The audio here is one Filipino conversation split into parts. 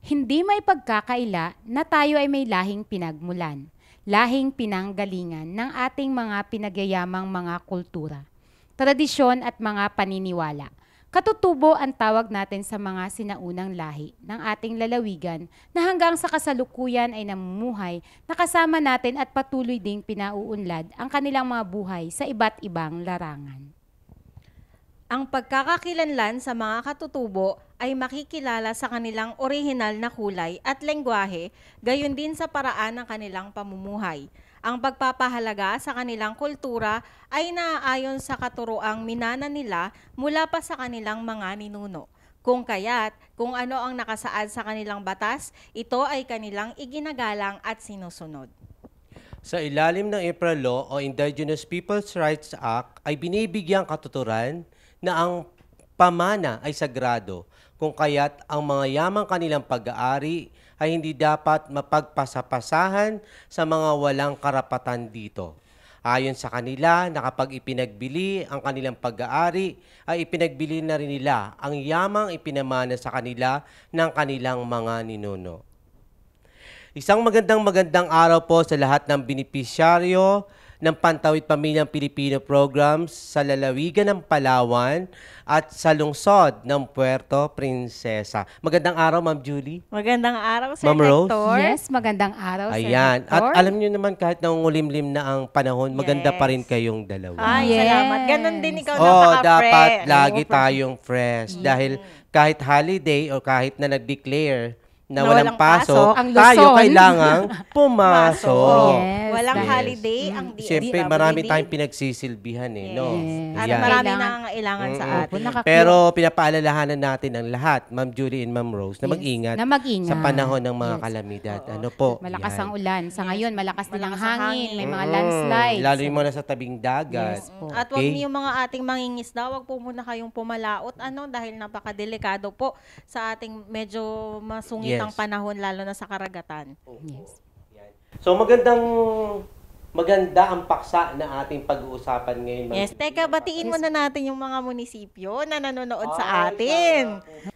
Hindi may pagkakaila na tayo ay may lahing pinagmulan, lahing pinanggalingan ng ating mga pinagyayamang mga kultura, tradisyon at mga paniniwala. Katutubo ang tawag natin sa mga sinaunang lahi ng ating lalawigan na hanggang sa kasalukuyan ay namumuhay na kasama natin at patuloy ding pinauunlad ang kanilang mga buhay sa iba't ibang larangan. Ang pagkakakilanlan sa mga katutubo ay makikilala sa kanilang orihinal na kulay at lengguwahe, gayon din sa paraan ng kanilang pamumuhay. Ang pagpapahalaga sa kanilang kultura ay naaayon sa katuroang minana nila mula pa sa kanilang mga ninuno. Kung kaya't, kung ano ang nakasaad sa kanilang batas, ito ay kanilang iginagalang at sinusunod. Sa ilalim ng April Law o Indigenous Peoples' Rights Act ay binibigyang katuturan na ang pamana ay sagrado, kung kaya't ang mga yamang kanilang pag-aari ay hindi dapat mapagpasapasahan sa mga walang karapatan dito. Ayon sa kanila na kapag ipinagbili ang kanilang pag-aari, ay ipinagbili na rin nila ang yamang ipinamana sa kanila ng kanilang mga ninuno. Isang magandang araw po sa lahat ng benepisyaryo ng Pantawid Pamilyang Pilipino Programs sa lalawigan ng Palawan at sa lungsod ng Puerto Princesa. Magandang araw, Ma'am Julie. Magandang araw, Sir Ma'am Rose. Hector. Yes, magandang araw, Sir Ayan. Hector. At alam niyo naman, kahit nangungulimlim na ang panahon, maganda pa rin kayong dalawa. Ay, Yes. salamat. Ganon din ikaw, Dapat napaka-fresh. lagi tayong fresh. Dahil kahit holiday o kahit na nag-declare na Na walang walang pasok, pasok, ang tayo Luzon. kailangang pumasok. Yes, Walang dahil- holiday ang DSWD. Siyempre, marami tayong pinagsisilbihan no? Yes. At Ayan. marami Kailangan- nangangailangan sa Opo, atin. Pero pinapaalalahanan natin ang lahat, Ma'am Julie and Ma'am Rose, na Yes, mag-ingat na mag-ingat. sa panahon ng mga Yes. kalamidad. Ano po? Malakas Yan. ang ulan. Sa ngayon, malakas din ang Malakas ang hangin. hangin. May mga landslides. Lalo yung mga nasa tabing dagat. Yes po. At wag Okay. niyo mga ating mangingisda, wag po muna kayong pumalaot dahil napakadelikado po sa ating medyo masungitang Yes. panahon lalo na sa karagatan. Yes. So maganda ang paksa na ating pag-uusapan ngayon. Ma'am Yes, Julie. teka, batiin muna natin yung mga munisipyo na nanonood sa Ay, atin.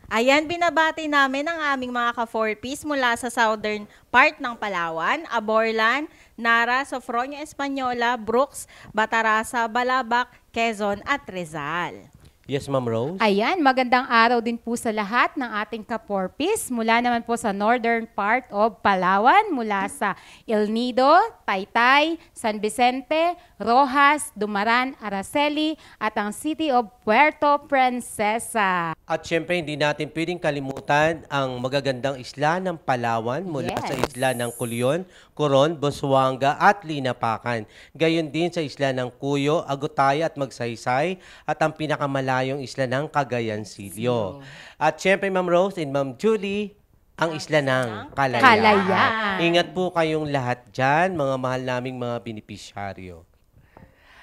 Ayan, binabati namin ang aming mga ka-4Ps mula sa southern part ng Palawan, Aborlan, Nara, Sofronia Española, Brooks, Batarasa, Balabac, Quezon at Rizal. Yes, Ma'am Rose? Ayan, magandang araw din po sa lahat ng ating kaporpis. Mula naman po sa northern part of Palawan, mula sa El Nido, Taytay, San Vicente, Rojas, Dumaran, Araceli, at ang City of Puerto Princesa. At syempre, hindi natin pwedeng kalimutan ang magagandang isla ng Palawan mula sa Yes. isla ng Culion, Coron, Busuanga at Linapacan. Gayon din sa isla ng Cuyo, Agutaya at Magsaysay at ang pinakamalayong isla ng Cagayan Silio. At syempre, Ma'am Rose and Ma'am Julie, ang isla ng Kalayaan. Kalayaan. Ingat po kayong lahat dyan, mga mahal naming mga benepisyaryo.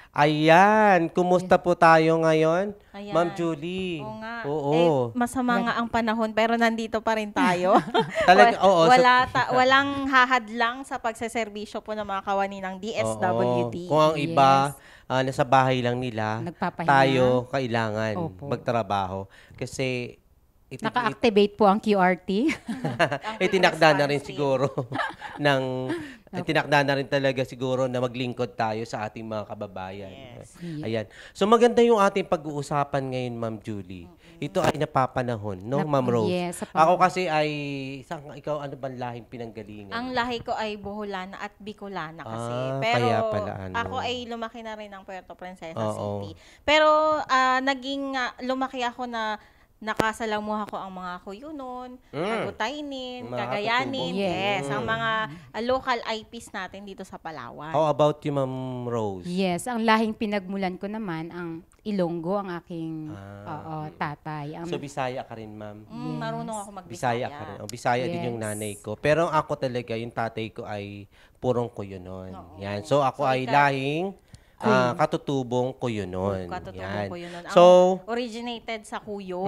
Ayan, kumusta po tayo ngayon? Ayan. Ma'am Julie. Oo nga. Oo. Masama nga ang panahon pero nandito pa rin tayo. Talaga, oo. Walang hahadlang sa pagseserbisyo po ng mga kawani ng DSWD. Oo. Kung ang iba, Yes. nasa bahay lang nila, Nagpapahinga. tayo kailangan Opo. magtrabaho. Kasi Naka-activate po ang QRT. itinakda na rin siguro itinakda na rin talaga siguro na maglingkod tayo sa ating mga kababayan. Yes. Ayan. So maganda yung ating pag-uusapan ngayon, Ma'am Julie. Ito ay napapanahon, no, Ma'am Rose? Yes, Ako kasi ay, ikaw ano bang lahing pinanggalingan? Ang lahi ko ay Boholana at Bicolana kasi. Pero kaya pala, ano. ako ay lumaki na rin ng Puerto Princesa Oo. City. Pero lumaki ako na nakasalamuha ko ang mga Cuyunon, Agutaynin, Mga Cagayanin, katubong. yes, ang mga local IPs natin dito sa Palawan. How about you, Ma'am Rose? Yes, ang lahing pinagmulan ko naman ang Ilonggo, ang aking tatay. So, Bisaya ka rin, Ma'am? Marunong ako Bisaya magbisaya. ka rin. Bisaya din yung Yes. nanay ko. Pero ako talaga, yung tatay ko ay purong Cuyonon. Oo. Yan. So, ako So, ay ikaw- lahing katutubong Kuyunon. Katutubong Kuyunon. Ang So, originated sa Kuyo.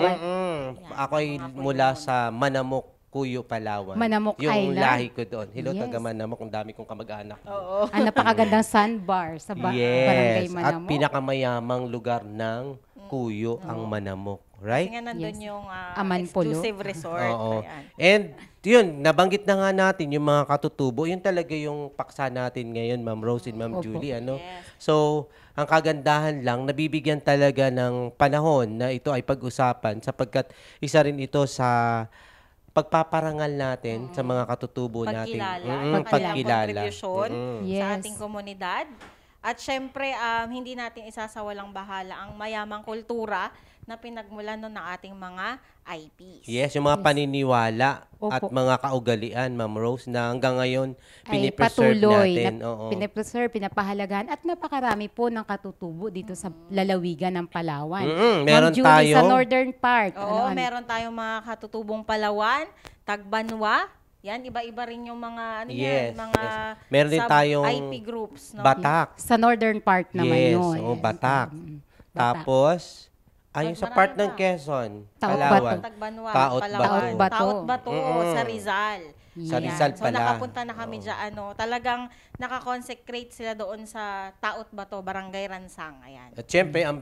ako ay mula sa Manamok, Kuyo, Palawan. Manamok yung Island. lahi ko doon. Hello, Yes. taga Manamok. Ang dami kong kamag-anak. Oo. Ang napakagandang sandbar sa Barangay Yes. At Manamok. pinakamayamang lugar ng Kuyo ang Manamok. Kasi Right? nga nandun Yes. yung Amanpulo. exclusive resort. Oo. Ayan. And yun, nabanggit na nga natin yung mga katutubo. Yun talaga yung paksa natin ngayon, Ma'am Rose and Ma'am Opo. Julie. Ano? Yes. So, ang kagandahan lang, nabibigyan talaga ng panahon na ito ay pag-usapan sapagkat isa rin ito sa pagpaparangal natin sa mga katutubo natin. Pagkilala. Mm, ng kanilang pagkilala. kontribusyon sa Yes. ating komunidad. At syempre, hindi natin isasawalang bahala ang mayamang kultura na pinagmulan nun ng ating mga IPs. Yes, yung mga paniniwala Opo. at mga kaugalian, Ma'am Rose, na hanggang ngayon ay pinipreserve patuloy natin. na Oo. pinipreserve, pinapahalagan at napakarami po ng katutubo dito sa lalawigan ng Palawan. Meron Ma'am Julie, tayo. sa northern part. Oo, meron tayong mga katutubong Palawan, Tagbanwa. Yan, iba-iba rin yung mga, Yes, mga yes. Meron din sub- tayong IP groups. No? Batak. Sa northern part naman Yes, yun. oo, Batak. Batak. Tapos, ayun sa Marami part ng pa. Quezon, Taot Palawan. Bato. Tagbanwa, Taot Palawan. Bato. Bato. Taot Bato, sa Rizal. Sa Ayan. Rizal So pala. nakapunta na kami dyan, talagang nakakonsecrate sila doon sa Taot Bato, Barangay Ransang. Ayan. At syempre, ang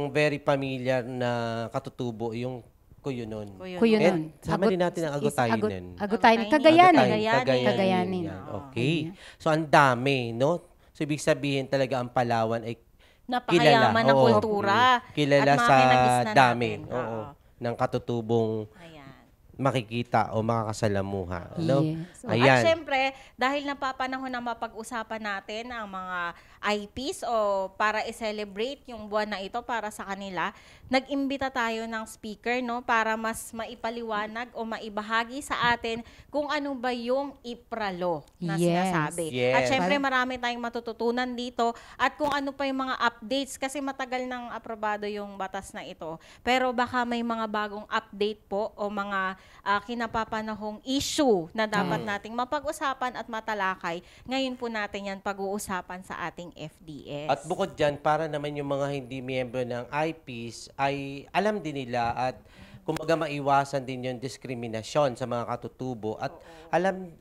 very familiar na katutubo, yung Kuyunon. Kuyo And nun. sama din natin ang Agutainen. Agutainen. Cagayanin. Cagayanin. Cagayanin. Yan. Okay. So, ang dami, no? So, ibig sabihin talaga ang Palawan ay Napakayaman ng Oo. kultura. Kilala at mga sa kinagis na dami. natin. Oo. Ng katutubong Ayan. makikita o makakasalamuha. No? Yes. At Ayan. syempre, dahil napapanahon na mapag-usapan natin ang mga IPs o para i-celebrate yung buwan na ito para sa kanila, nag-imbita tayo ng speaker, no, para mas maipaliwanag o maibahagi sa atin kung ano ba yung IPRA-law na Yes. sinasabi. Yes. At syempre, marami tayong matututunan dito at kung ano pa yung mga updates kasi matagal nang aprobado yung batas na ito. Pero baka may mga bagong update po o mga kinapapanahong issue na dapat nating mapag-usapan at matalakay. Ngayon po natin yan pag-uusapan sa ating FDS. At bukod dyan, para naman yung mga hindi miyembro ng IPs ay alam din nila at kumbaga maiwasan din yung diskriminasyon sa mga katutubo at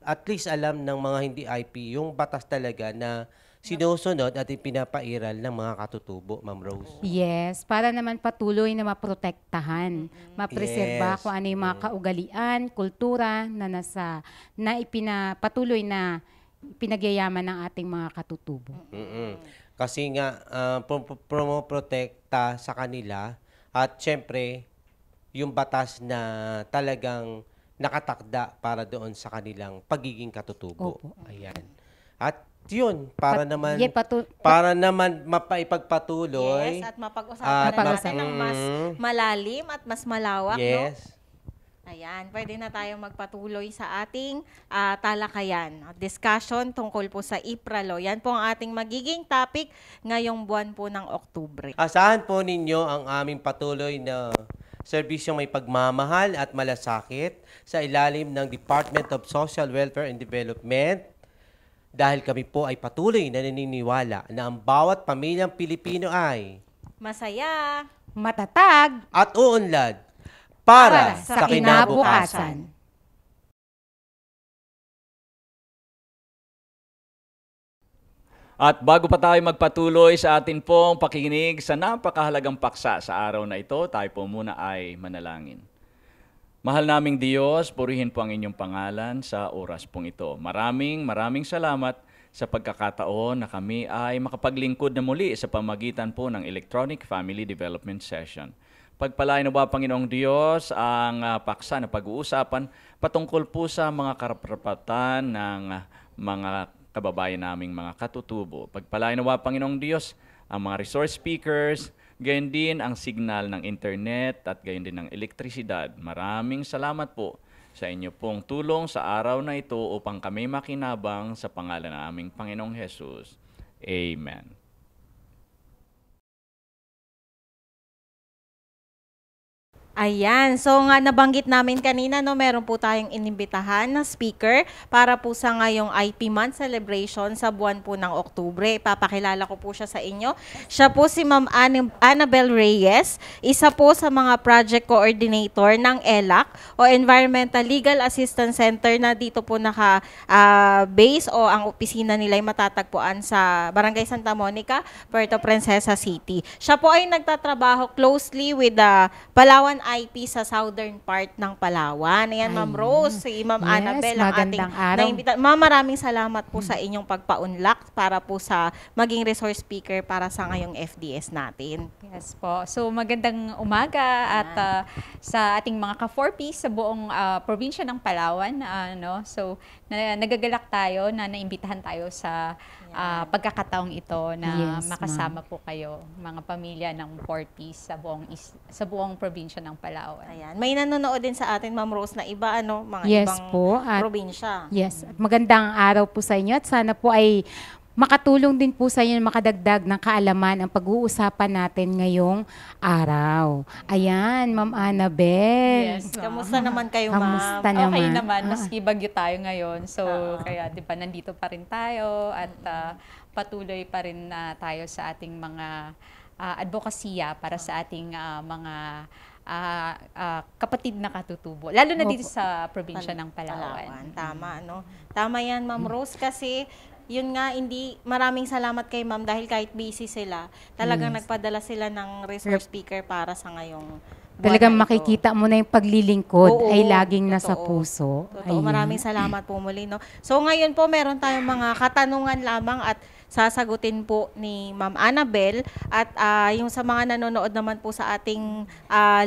at least alam ng mga hindi IP yung batas talaga na sinusunod at ipinapairal ng mga katutubo, Ma'am Rose. Yes, para naman patuloy na maprotektahan, mapreserba Yes. kung ano yung mga kaugalian, kultura na patuloy na pinagyayaman ng ating mga katutubo. Kasi nga, promoprotekta sa kanila at syempre, yung batas na talagang nakatakda para doon sa kanilang pagiging katutubo. Opo. Ayan. At yun, para naman mapaipagpatuloy. Yes, at mapag-usapan At na natin ng mas malalim at mas malawak, no? Yes. Ayan, pwede na tayong magpatuloy sa ating talakayan. Discussion tungkol po sa IPRA-law. Yan po ang ating magiging topic ngayong buwan po ng Oktubre. Asahan po ninyo ang aming patuloy na serbisyong may pagmamahal at malasakit sa ilalim ng Department of Social Welfare and Development dahil kami po ay patuloy na naniniwala na ang bawat pamilyang Pilipino ay Masaya! Matatag at uunlad para sa kinabukasan. At bago pa tayo magpatuloy sa atin pong pakikinig sa napakahalagang paksa sa araw na ito, tayo po muna ay manalangin. Mahal naming Diyos, purihin po ang inyong pangalan sa oras pong ito. Maraming salamat sa pagkakataon na kami ay makapaglingkod na muli sa pamagitan po ng Electronic Family Development Session. Pagpalain na ba, Panginoong Diyos, ang paksa na pag-uusapan patungkol po sa mga karapatan ng mga kababayan naming mga katutubo. Pagpalain na ba, Panginoong Diyos, ang mga resource speakers, gayon din ang signal ng internet at gayon din ng elektrisidad. Maraming salamat po sa inyo pong tulong sa araw na ito upang kami makinabang sa pangalan ng aming Panginoong Jesus. Amen. Ayan. So nga nabanggit namin kanina, no, meron po tayong inimbitahan na speaker para po sa ngayong IP Month celebration sa buwan po ng Oktubre. Papakilala ko po siya sa inyo. Siya po si Ma'am Annabel Reyes, isa po sa mga project coordinator ng ELAC o Environmental Legal Assistance Center na dito po naka-base o ang opisina nila ay matatagpuan sa Barangay Santa Monica, Puerto Princesa City. Siya po ay nagtatrabaho closely with the Palawan IP sa southern part ng Palawan. Ayan, Ma'am Rose, si Ma'am Yes, Annabel, ang ating magandang araw. naimbita. Ma'am, maraming salamat po sa inyong pagpa-unlock para po sa maging resource speaker para sa ngayong FDS natin. Yes po. So magandang umaga at sa ating mga ka-4P sa buong probinsya ng Palawan. So nagagalak tayo na naimbitahan tayo sa pagkakataong ito na Yes, makasama po kayo, mga pamilya ng 4P sa buong probinsya ng Palawan. Ayan. May nanonood din sa atin, Ma'am Rose, na iba, mga Yes ibang po, at probinsya. yes, at magandang araw po sa inyo at sana po ay makatulong din po sa inyo makadagdag ng kaalaman ang pag-uusapan natin ngayong araw. Ayan, Ma'am Annabel. Yes, Kamusta naman kayo, Ma'am? Kamusta Okay naman? naman, maski bagyo tayo ngayon. So, Oo. kaya 'di ba nandito pa rin tayo at patuloy pa rin tayo sa ating mga advokasya para sa ating mga kapatid na katutubo. Lalo na dito sa probinsya ng Palawan. Tama, no? Tama yan, Ma'am Rose, kasi yun nga, maraming salamat kay Ma'am dahil kahit busy sila, talagang nagpadala sila ng resource speaker para sa ngayong buwan Talagang na ito. makikita mo na yung paglilingkod Oo, ay laging nasa totoo. puso. Totoo, Ayan. maraming salamat po muli, no? So ngayon po, meron tayong mga katanungan lamang at sasagutin po ni Ma'am Annabel at yung sa mga nanonood naman po sa ating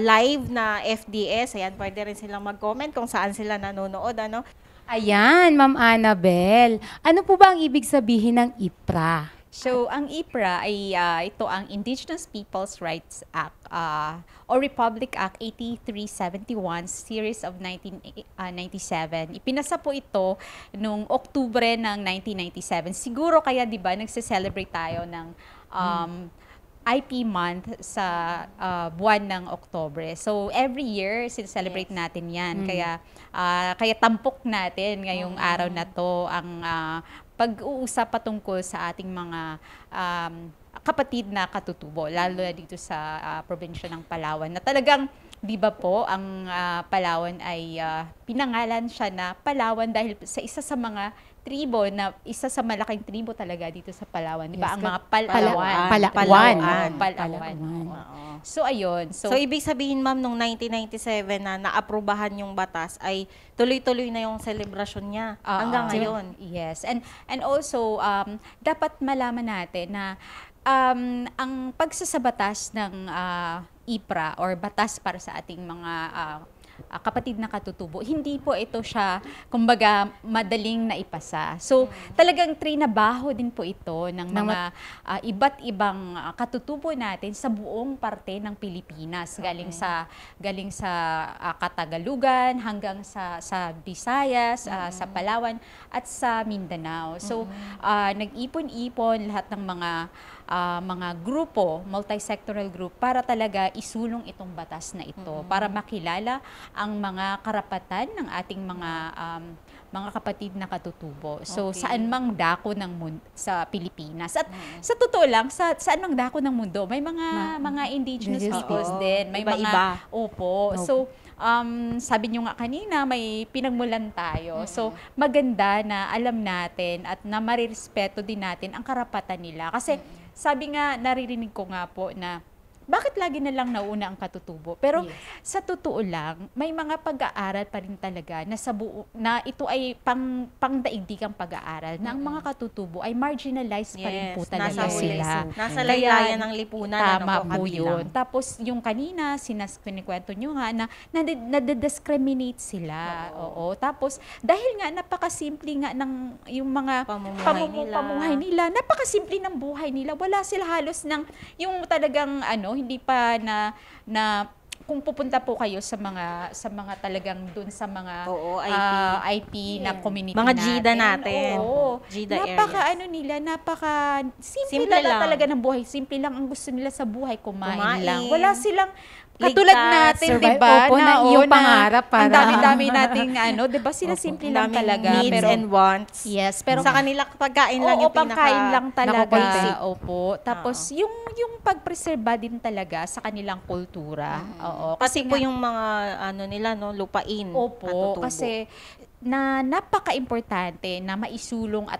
live na FDS, ayan, pwede rin silang mag-comment kung saan sila nanonood, ano? Ayan, Ma'am Annabel. Ano po ba ang ibig sabihin ng IPRA? So, ang IPRA ay ito ang Indigenous Peoples' Rights Act or Republic Act 8371 Series of 1997. Ipinasa po ito noong Oktubre ng 1997. Siguro kaya 'di ba nagse-celebrate tayo ng IP month sa buwan ng Oktubre. So every year celebrate natin 'yan. Kaya tampok natin ngayong araw na 'to ang pag-uusap patungkol sa ating mga kapatid na katutubo, lalo na dito sa probinsya ng Palawan, na talagang, di ba po, ang Palawan ay pinangalan siya na Palawan dahil sa isa sa mga tribo, na isa sa malaking tribo talaga dito sa Palawan, di ba? Yes, Ang mga Palawan. Palawan. Palawan. Oo. So, ayun. So, ibig sabihin, Ma'am, nung 1997 na naaprubahan yung batas, ay tuloy-tuloy na yung celebration niya hanggang ngayon. Yes. And also, dapat malaman natin na ang pagsasabatas ng IPRA or batas para sa ating mga kapatid na katutubo, hindi po ito siya, kumbaga, madaling naipasa. So, talagang trinabaho din po ito ng mga iba't ibang katutubo natin sa buong parte ng Pilipinas. Galing sa Katagalugan hanggang sa Visayas, sa Palawan at sa Mindanao. So, nag-ipon-ipon lahat ng mga grupo, multi-sectoral group, para talaga isulong itong batas na ito, para makilala ang mga karapatan ng ating mga kapatid na katutubo. So, saan mang dako ng mundo sa Pilipinas. At sa totoo lang, saan mang dako ng mundo, may mga indigenous peoples din. May Iba-iba. Opo. So, sabi nyo nga kanina, may pinagmulan tayo. So, maganda na alam natin at na marirespeto din natin ang karapatan nila. Kasi, sabi nga, naririnig ko nga po na bakit lagi na lang nauna ang katutubo? Pero sa totoo lang, may mga pag-aaral pa rin talaga na ito ay pangdaigdigang pag-aaral na ang mga katutubo ay marginalized pa rin po talaga sila. Nasa laylayan ng lipunan. Tama po kabilang. yun. Tapos yung kanina, kinikwento nyo nga na nadidiscriminate sila. Oo. Tapos dahil nga napakasimple nga ng yung mga pamumuhay nila, napakasimple ng buhay nila. Wala sila halos ng yung talagang hindi pa na kung pupunta po kayo sa mga talagang dun sa mga Oo, IP. IP na community Mga GIDA natin. Oo. GIDA napaka areas. ano nila, napaka simple, Simple lang, lang. talaga ng buhay. Simple lang ang gusto nila sa buhay, kumain Kumain. lang. Wala silang katulad Ligtas, natin, survive. 'di ba? Opo, na iyong pangarap Ang para- dami-dami nating 'di ba? Sila simple lang Daming talaga, needs pero and wants. yes, pero sa kanila pagkain lang oo, yung pangkain lang talaga. basic. Opo. Tapos yung pagpreserba din talaga sa kanilang kultura. Oo. Kasi po nga- yung mga nila lupain. Opo, katutubo. kasi napaka-importante na maisulong at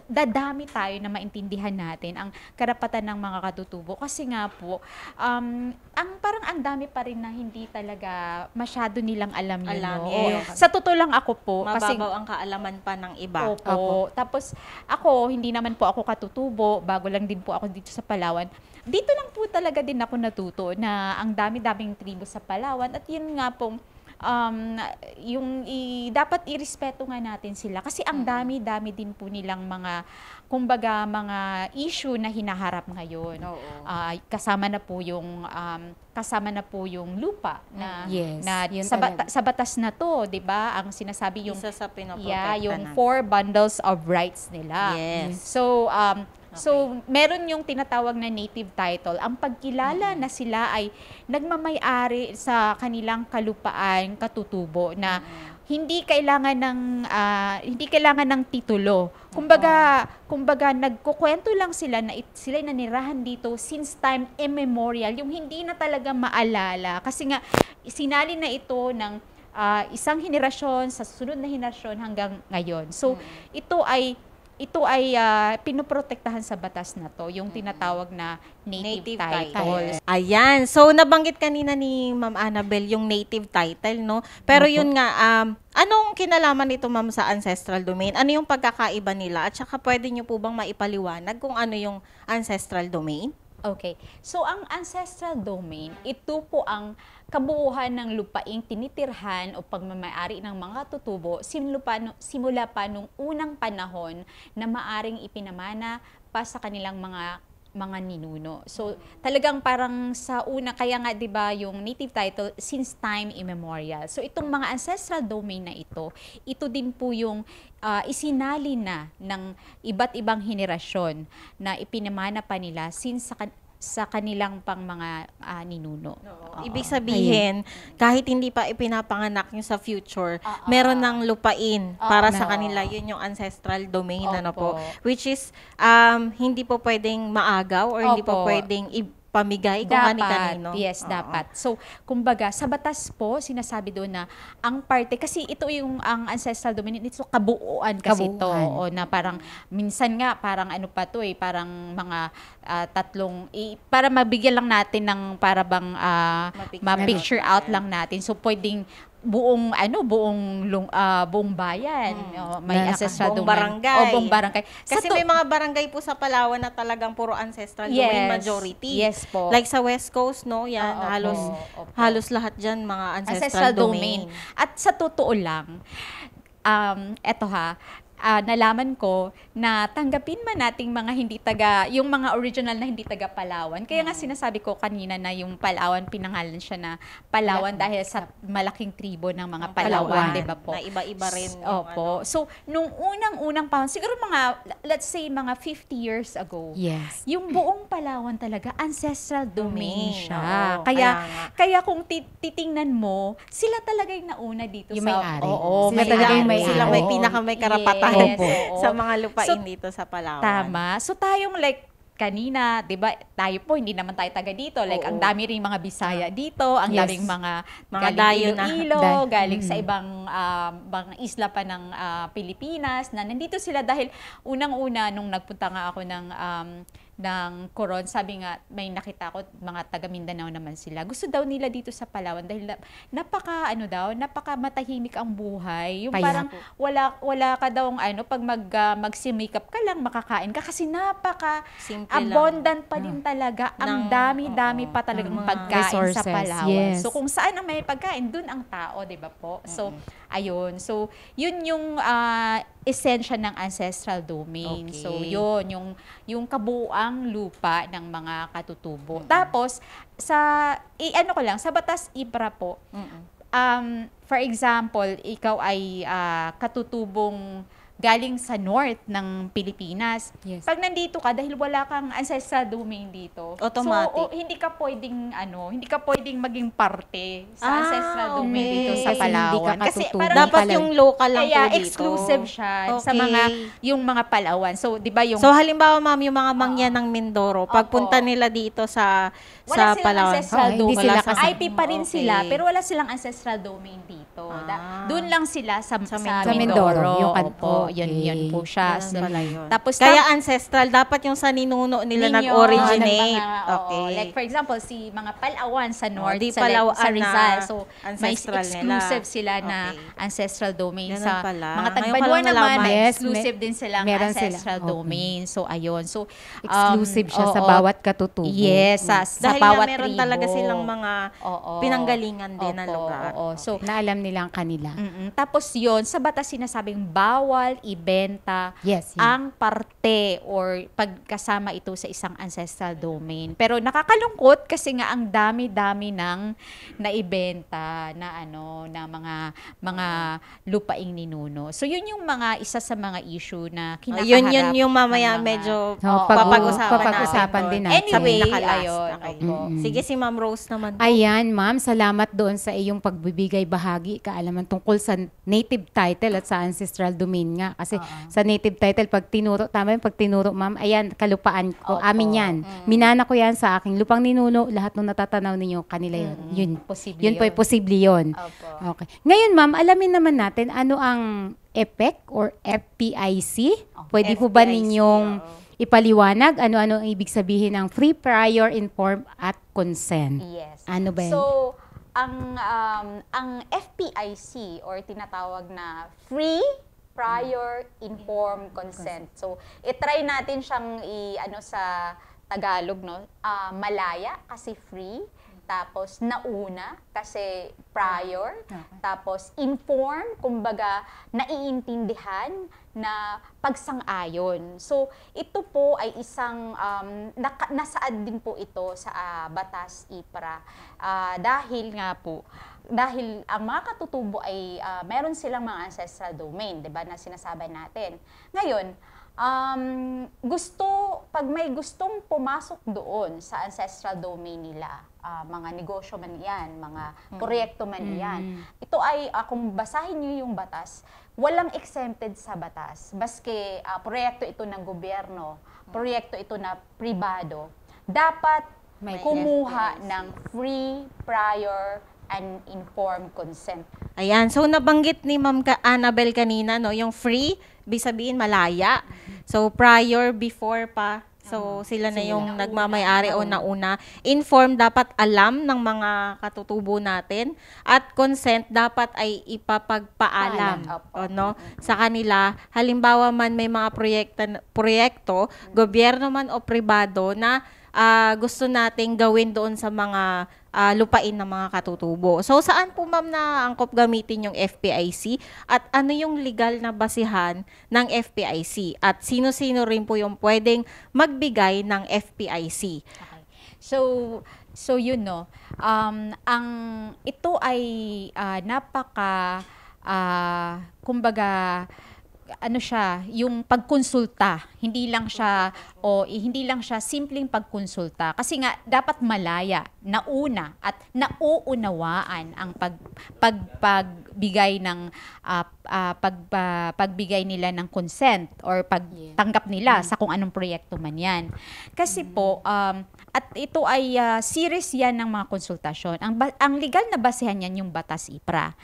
dadami tayo na maintindihan natin ang karapatan ng mga katutubo. Kasi nga po, ang dami pa rin na hindi talaga masyado nilang alam yun. Alam, no? yes. Sa totoo lang ako po, kasi mababaw ang kaalaman pa ng iba. opo. Tapos ako, hindi naman po ako katutubo, bago lang din po ako dito sa Palawan. Dito lang po talaga din ako natuto na ang dami-daming tribo sa Palawan at yun nga pong dapat irespeto nga natin sila kasi ang dami-dami din po nilang mga kumbaga mga issue na hinaharap ngayon. Oo. Kasama na po yung lupa na Yes, na yun sa talaga. batas na to, 'di ba? Ang sinasabi yung Isa sa pinoprotekta yung natin. 4 bundles of rights nila. Yes. So, meron yung tinatawag na native title. Ang pagkilala na sila ay nagmamay-ari sa kanilang kalupaan, katutubo na hindi kailangan ng titulo. Kumbaga nagkukwento lang sila na sila nanirahan dito since time immemorial, yung hindi na talaga maalala kasi nga sinali na ito ng isang henerasyon sa susunod na henerasyon hanggang ngayon. So, ito ay pinoprotektahan sa batas na to, yung tinatawag na native title. Ayan. So, nabanggit kanina ni Ma'am Annabel yung native title, no? Pero yun nga, anong kinalaman nito, Ma'am, sa ancestral domain? Ano yung pagkakaiba nila? At saka pwede nyo po bang maipaliwanag kung ano yung ancestral domain? Okay. So, ang ancestral domain, ito po ang kabuuhan ng lupaing tinitirhan o pagmamayari ng mga tutubo simula pa nung unang panahon na maaring ipinamana pa sa kanilang mga ninuno. So, talagang parang sa una, kaya nga 'di ba yung native title since time immemorial. So, itong mga ancestral domain na ito din po yung isinali na ng iba't ibang henerasyon na ipinamana pa nila since sa kanilang pang mga ninuno. Oo. Ibig sabihin, kahit hindi pa ipinapanganak yung sa future, meron ng lupain para sa kanila. Yun yung ancestral domain, ano po. Opo. Which is, hindi po pwedeng maagaw or hindi po Opo. pwedeng ipamigay kung kani-kanino. Yes, Oo. dapat. So, kumbaga, sa batas po, sinasabi doon na ang parte, kasi ito yung ang ancestral domain, ito kabuuan kasi ito. Kabuuan. O na parang, minsan nga, parang ano pa to parang mga tatlong, para mabigyan lang natin ng para bang ma-picture out lang natin. So, pwedeng buong bayan. May Na ancestral buong domain. barangay. Buong barangay. Kasi may mga barangay po sa Palawan na talagang puro ancestral domain majority. Yes po. Like sa West Coast, no? Yan, Oo, opo. halos lahat dyan mga ancestral domain. At sa totoo lang, nalaman ko na tanggapin man nating mga hindi taga, yung mga original na hindi taga Palawan. Kaya nga sinasabi ko kanina na yung Palawan, pinangalan siya na Palawan dahil sa malaking tribo ng mga Palawan, di ba po? Na iba-iba rin yung Opo. So, nung unang panahon, siguro let's say mga 50 years ago, Yes. yung buong Palawan talaga, ancestral domain siya. Oo, Kaya kung titingnan mo, sila talaga yung nauna dito Yung sa... may-ari. Oo, Sila talaga yung may-ari. Sila may Oo. may karapatan Yes, Opo. oo. sa mga lupain So, dito sa Palawan. Tama. So tayong kanina, 'di ba? Tayo po hindi naman tayo taga dito. Ang Oo. dami ring mga Bisaya dito, ang Yes. daming mga galing dayo na. Iloilo, galing sa ibang isla pa ng Pilipinas na nandito sila dahil unang-una nung nagpunta nga ako ng Coron, sabi nga may nakita ko mga taga Mindanao naman sila. Gusto daw nila dito sa Palawan dahil napaka matahimik ang buhay. Yung Payat. parang wala ka daw pag magsimikap ka lang makakain ka kasi napaka Simple abundant pa din talaga. Ang Ng- dami-dami pa talagang pagkain sa resources. Palawan. Yes. So kung saan ang may pagkain, dun ang tao, 'di ba po? So Ayun. So, yun yung esensya ng ancestral domain. Okay. So, yun, yung kabuuang lupa ng mga katutubo. Tapos, ano ko lang, sa Batas IPRA po, for example, ikaw ay katutubong galing sa north ng Pilipinas. Yes. Pag nandito ka, dahil wala kang ancestral domain dito, Automatic. so hindi ka pwedeng maging parte sa ancestral domain okay. dito sa Kasi hindi ka Palawan. Kasi katutubo. parang Dapat yung local lang kaya po dito. exclusive siya sa Okay. yung mga Palawan. So, 'di ba yung So halimbawa ma'am, yung mga mangyan ng Mindoro, pagpunta Opo. nila dito sa wala silang Palawan. ancestral hindi domain. sila Sa kasama. IP pa rin Okay. sila, pero wala silang ancestral domain dito. Doon lang sila sa Mindoro. Mindoro. Yung Opo, okay. yun po siya. Ganun pala yun. Tapos Kaya ancestral, dapat yung sa ninuno nila ninyo, nag-originate. ng mga, oo. Okay. Like for example, si mga Palawan sa North, di sa, Palawan sa Rizal. na So, may ancestral exclusive nila. sila na Okay. ancestral domain. Ganun Sa pala. mga Ngayon ko Tagbanwa lang naman, nalaman. may Yes, exclusive din silang meron sila. ancestral Okay. domain. So, ayun. So, Exclusive siya sa oo. bawat katutubo. Yes, sa Dahil bawat nga meron tribo. talaga silang mga Oo. pinanggalingan din na Opo, lugar. oo. So, Na alam nila ang kanila. tapos yon sa batas sinasabing bawal ibenta Yes, yun. ang parte or pagkasama ito sa isang ancestral domain. Pero nakakalungkot kasi nga ang dami-dami ng naibenta na mga lupaing ninuno. So yun yung isa sa mga issue na kinakaharap. Yun yung mamaya ng mga- medyo Oo, papag-usapan din doon. natin. Sa Anyway, pinakalas. ayun. Okay. Opo. Sige, si Ma'am Rose naman. Ayan, ma'am, salamat doon sa iyong pagbibigay bahagi kaalaman tungkol sa native title at sa ancestral domain nga. Kasi sa native title, pag tinuro, tama yung pag tinuro, ma'am, ayan, kalupaan ko, Opo. amin yan. Minana ko yan sa aking lupang ninuno, lahat nung natatanaw ninyo, kanila yun. Yun, Posible yun po, yun. posible yun. Opo. Okay. Ngayon, ma'am, alamin naman natin, ano ang EPEC or FPIC? Pwede po ba FPIC, ninyong oo. ipaliwanag ano-ano ang ibig sabihin ng free, prior, informed, at consent? Yes. Ano ba yan? So, ang FPIC or tinatawag na Free Prior Informed Consent. So, i-try natin siyang sa Tagalog, no? Malaya kasi free, tapos nauna kasi prior, tapos inform, kumbaga naiintindihan na pagsang-ayon. So, ito po ay isang, nasaad din po ito sa Batas IPRA. Dahil ang mga katutubo ay meron silang mga ancestral domain, 'di ba, na sinasabi natin. Ngayon, pag may gustong pumasok doon sa ancestral domain nila, mga negosyo man yan, mga proyekto man yan, ito ay, kung basahin niyo yung batas, walang exempted sa batas. Baske proyekto ito ng gobyerno, proyekto ito na pribado, dapat May kumuha ng free, prior, and informed consent. Ayan, so nabanggit ni Ma'am Annabel kanina, no, yung free, ibig sabihin malaya. So prior, before pa, so sila na yung nagmamayari o nauna. Informed, dapat alam ng mga katutubo natin. At consent, dapat ay ipapagpaalam Opo. no, sa kanila. Halimbawa man may mga proyekto, gobyerno man o pribado na gusto nating gawin doon sa mga lupain ng mga katutubo. So, saan po ma'am na angkop gamitin yung FPIC? At ano yung legal na basihan ng FPIC? At sino-sino rin po yung pwedeng magbigay ng FPIC? Okay. So yun, no. Ito ay kumbaga yung pagkonsulta, hindi lang siya simpleng pagkonsulta kasi nga dapat malaya, nauna at nauunawaan ang pagbigay ng pagbigay nila ng consent or pagtanggap nila sa kung anong proyekto man 'yan. Kasi po at ito ay series yan ng mga konsultasyon. Ang legal na basehan yan yung Batas IPRA.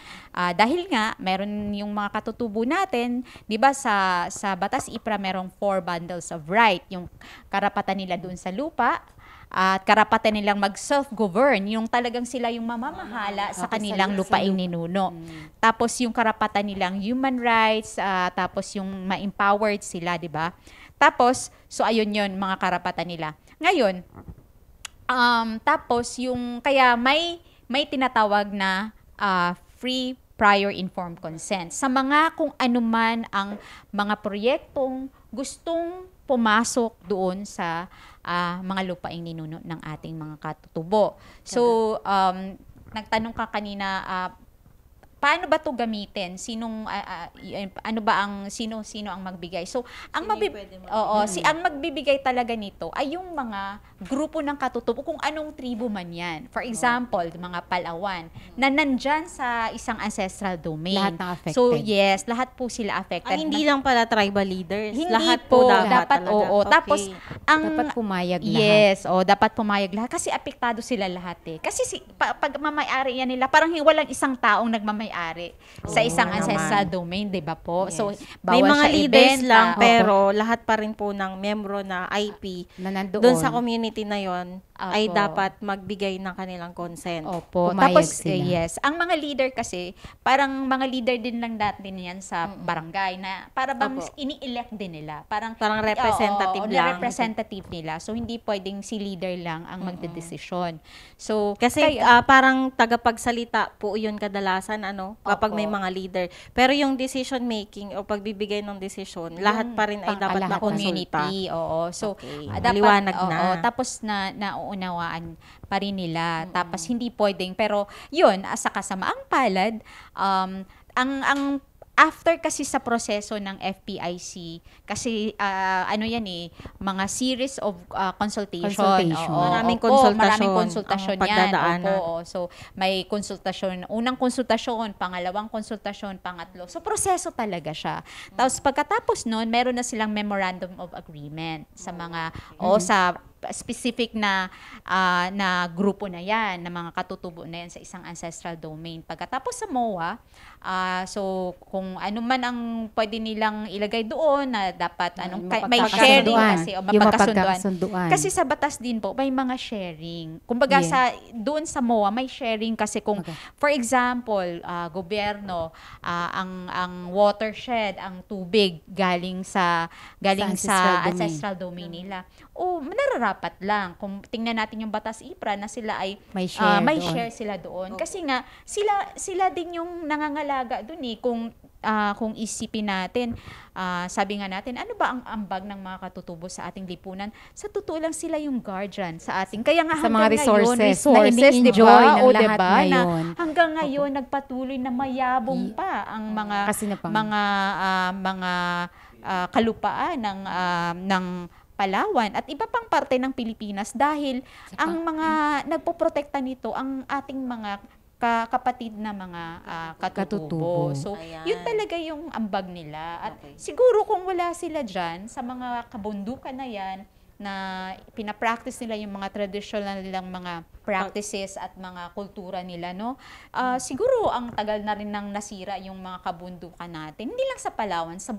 Dahil nga meron yung mga katutubo natin, 'di ba, sa Batas IPRA merong 4 bundles of right, yung karapatan nila doon sa lupa, at karapatan nilang mag-self-govern, yung talagang sila yung mamamahala sa kanilang lupaing ninuno. Tapos yung karapatan nilang human rights, tapos yung ma-empowered sila, 'di ba? Tapos so ayun yun, mga karapatan nila. Ngayon, tapos yung kaya may tinatawag na free, prior informed consent. Sa mga kung anuman ang mga proyektong gustong pumasok doon sa mga lupaing ninuno ng ating mga katutubo. So, nagtanong ka kanina, paano ba 'to gamitin? Ano ba ang sino ang magbigay? So, ang ang magbibigay talaga nito ay yung mga grupo ng katutubo kung anong tribo man 'yan. For example, mga Palawan na nandyan sa isang ancestral domain. Lahat ng affected. So, yes, lahat po sila affected. Hindi lang pala tribal leaders. Hindi lahat po, talaga. dapat oo. Okay. Tapos ang Dapat pumayag lahat. Yes, dapat pumayag lahat kasi apektado sila lahat eh. Kasi pag mamayari yan nila, parang walang isang taong nagmamayari sa isang ancestral domain, 'di ba po? So May bawal mga siya leaders ibenta. lang, pero lahat pa rin po ng membro na IP Na nandoon. doon sa community na yon ay Opo. dapat magbigay ng kanilang consent. Opo. Pumayag Tapos, sila. yes. Ang mga leader kasi, parang mga leader din lang natin yan sa barangay na para bang Opo. ini-elect din nila. Parang representative oo, lang. representative nila. So, hindi pwedeng si leader lang ang magdedesisyon. So, Kasi parang tagapagsalita po yun kadalasan kapag Opo. may mga leader. Pero yung decision making o pagbibigay ng desisyon, lahat pa rin ay dapat lahat makonsulta. community, oo. So, Okay. dapat, Maliwanag na. oo, tapos nauunawaan pa rin nila. Tapos, hindi pwedeng. Pero, yun, sa kasamaang palad, ang after kasi sa proseso ng FPIC, kasi yan mga series of consultation. Consultation. Maraming Opo, konsultasyon maraming konsultasyon ang yan. pagdadaanan. Opo, so may konsultasyon, unang konsultasyon, pangalawang konsultasyon, pangatlo. So proseso talaga siya. Tapos pagkatapos noon, meron na silang memorandum of agreement sa mga sa specific na grupo na yan, na mga katutubo na yan sa isang ancestral domain. Pagkatapos sa MOA, so kung ano man ang pwede nilang ilagay doon na dapat may sharing kasi o Yung mapagkasunduan. mapagkasunduan. Kasi sa batas din po may mga sharing. Kumbaga doon sa MOA may sharing kasi kung for example, gobyerno ang watershed, ang tubig galing sa ancestral domain nila. Nararapat lang kung tingnan natin yung batas IPRA na sila ay May share may doon. share sila doon. Kasi nga sila din yung nangangalaga doon eh kung isipin natin, sabi nga natin, ano ba ang ambag ng mga katutubo sa ating lipunan? Sa totoo lang sila yung guardian sa ating. Kaya nga Sa hanggang mga resources ngayon, na ini-enjoy diba? ng lahat Diba? ngayon. Na hanggang ngayon nagpatuloy na mayabong pa ang mga Kasi na pang- mga kalupaan ng Palawan at iba pang parte ng Pilipinas dahil ang mga nagpoprotekta nito ang ating mga kapatid na mga katutubo. Katutubo. So, Ayan. yun talaga yung ambag nila. At siguro kung wala sila dyan, sa mga kabundukan na yan, na pinapractice nila yung mga traditional nilang mga practices at mga kultura nila, no? Siguro ang tagal na rin nang nasira yung mga kabundukan natin. Hindi lang sa Palawan, sa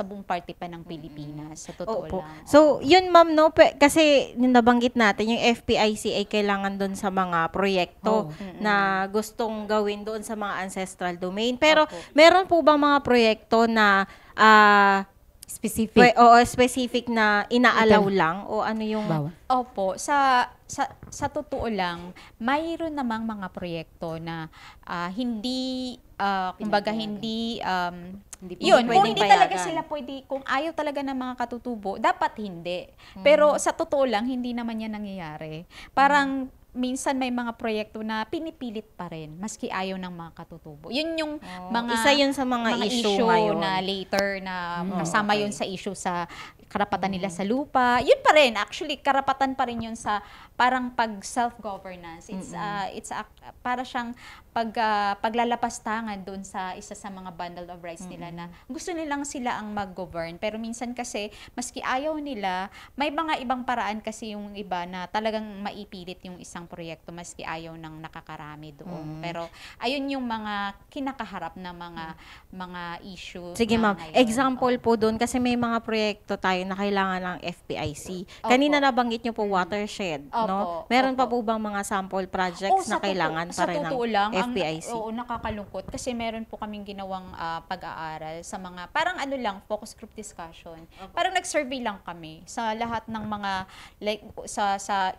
buong parte pa ng Pilipinas. Sa totoo Opo. lang. So, yun ma'am, kasi yung nabanggit natin, yung FPIC ay kailangan doon sa mga proyekto na gustong gawin doon sa mga ancestral domain. Pero, meron po bang mga proyekto na Specific. specific na inaalaw lang? O ano yung... Bawal. Opo, sa totoo lang, mayroon namang mga proyekto na hindi kumbaga hindi yun, kung pwedeng hindi talaga payagan. sila pwede, kung ayaw talaga ng mga katutubo, dapat hindi. Pero sa totoo lang, hindi naman yan nangyayari. Parang minsan may mga proyekto na pinipilit pa rin maski ayaw ng mga katutubo. Yun yung mga isa yun sa mga issue ngayon. na later na kasama yun sa issue sa karapatan nila sa lupa. Yun pa rin, actually karapatan pa rin yun sa parang pag self-governance. It's para siyang paglalapastangan doon sa isa sa mga bundle of rights nila na gusto nilang sila ang mag-govern. Pero minsan kasi, maski ayaw nila, may mga ibang paraan kasi yung iba na talagang maipilit yung isang proyekto maski ayaw ng nakakarami doon. Pero ayun yung mga kinakaharap na mga issue. Sige na ma'am, ngayon. example po doon kasi may mga proyekto tayo na kailangan ng FPIC. Kanina nabanggit nyo po watershed, Opo. no? Opo, Meron pa opo. po bang mga sample projects na kailangan pa rin ng FPIC? Oo, nakakalungkot kasi meron po kaming ginawang pag-aaral sa mga, parang ano lang, focus group discussion. Parang nag-survey lang kami sa lahat ng mga, like,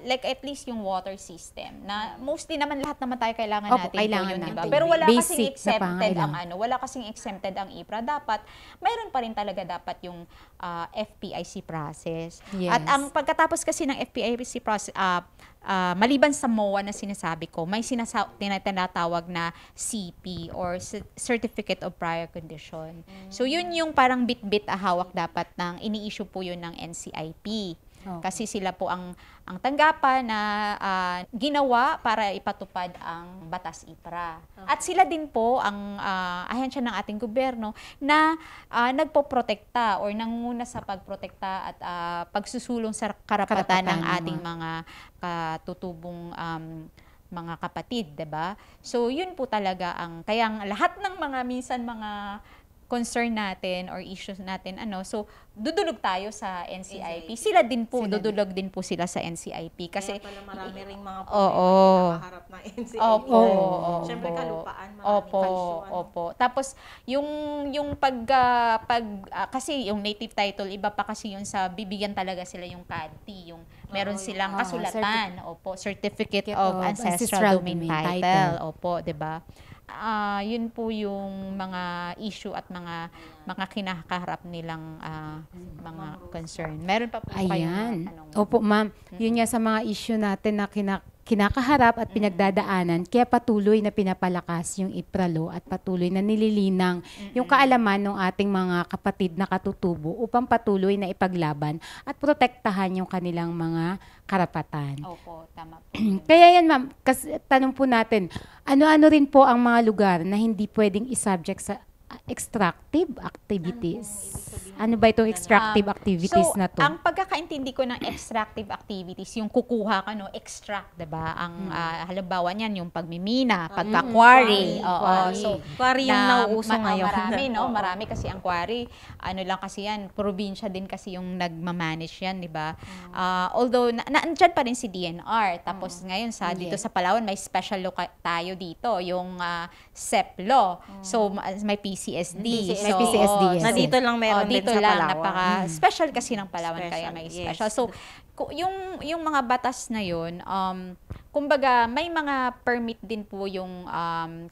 like at least yung water system, na mostly naman lahat naman tayo kailangan Opo, natin kailangan po yun, diba? natin. Pero wala Basic kasing na exempted ang pangangailangan. wala kasing exempted ang IPRA. Dapat, mayroon pa rin talaga dapat yung FPIC process. Yes. At ang pagkatapos kasi ng FPIC process, maliban sa MOA na sinasabi ko, may tinatawag na CP or Certificate of Prior Condition. So yun yung parang bit-bit hawak dapat ng ini-issue po yun ng NCIP. Okay. Kasi sila po ang tanggapan na ginawa para ipatupad ang Batas IPRA. At sila din po ang ahensya ng ating gobyerno na nagpoprotekta or nangunguna sa pagprotekta at pagsusulong sa karapatan ng ating mga katutubong mga kapatid, 'di ba? So yun po talaga ang kaya lahat ng mga minsan mga concern natin or issues natin so dudulog tayo sa NCIP. Sila din po dudulog din po sila sa NCIP kasi Kaya pala marami ring mga Oo. problema na nakaharap ng NCIP. Opo. Siyempre kalupaan, maraming Opo, kalsyo, ano? opo. Tapos yung kasi yung native title iba pa kasi yun sa bibigyan talaga sila yung CADT, yung meron silang kasulatan, Certificate of Ancestral Domain Title. Opo, 'di ba? Yun po yung mga issue at mga kinakaharap nilang mga concern. Meron pa po kayong Ayan. mga tanong? Opo, ma'am. Yun nga sa mga issue natin na kinakaharap at pinagdadaanan, kaya patuloy na pinapalakas yung IPRA law at patuloy na nililinang yung kaalaman ng ating mga kapatid na katutubo upang patuloy na ipaglaban at protektahan yung kanilang mga karapatan. Opo, tama po. Kaya yan, ma'am, kasi tanong po natin, ano-ano rin po ang mga lugar na hindi pwedeng isubject sa extractive activities? Ano ba itong extractive activities na to? Ang pagkakaintindi ko ng extractive activities, yung kukuha ka, extract, diba? Ang halimbawa niyan, yung pagmimina, pagka-quarry. Oo. So, Quarry yung nauuso ngayon. Marami, Marami kasi ang quarry. Ano lang kasi yan, probinsya din kasi yung nagmamanage yan, diba? Although, naandyan pa rin si DNR. Tapos ngayon, dito sa Palawan, may special law tayo dito, yung SEP law. So, may PCSD. May PCSD, yes. Nandito lang meron din dito sa lang, Palawan. napaka-special kasi ng Palawan, kaya may Special, special. yes. So, yung mga batas na yun, kumbaga, may mga permit din po yung,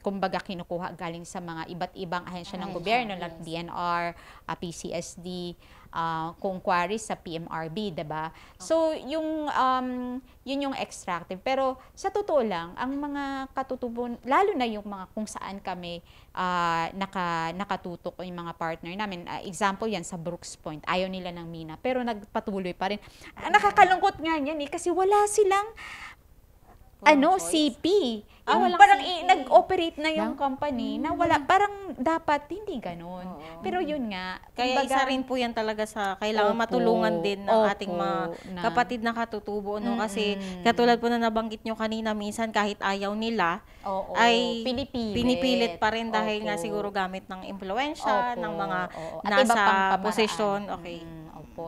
kumbaga, kinukuha galing sa mga iba't ibang ahensya ng gobyerno, like DNR, PCSD, kung quarry sa PMRB, diba? So, yun yung extractive. Pero, sa totoo lang, ang mga katutubo, lalo na yung mga kung saan kami nakatutok yung mga partner namin. Example yan sa Brooks Point. Ayaw nila ng mina, pero nagpatuloy pa rin. Nakakalungkot nga yan kasi wala silang CP. Yung parang nag-operate na yung company na wala, parang dapat hindi ganun. Pero yun nga. Kaya isa rin po yan talaga sa kailangan matulungan din ng ating mga kapatid na katutubo. Kasi katulad po na nabanggit nyo kanina, minsan kahit ayaw nila, ay pinipilit pa rin dahil nga siguro gamit ng impluensya, ng mga nasa posisyon. Okay.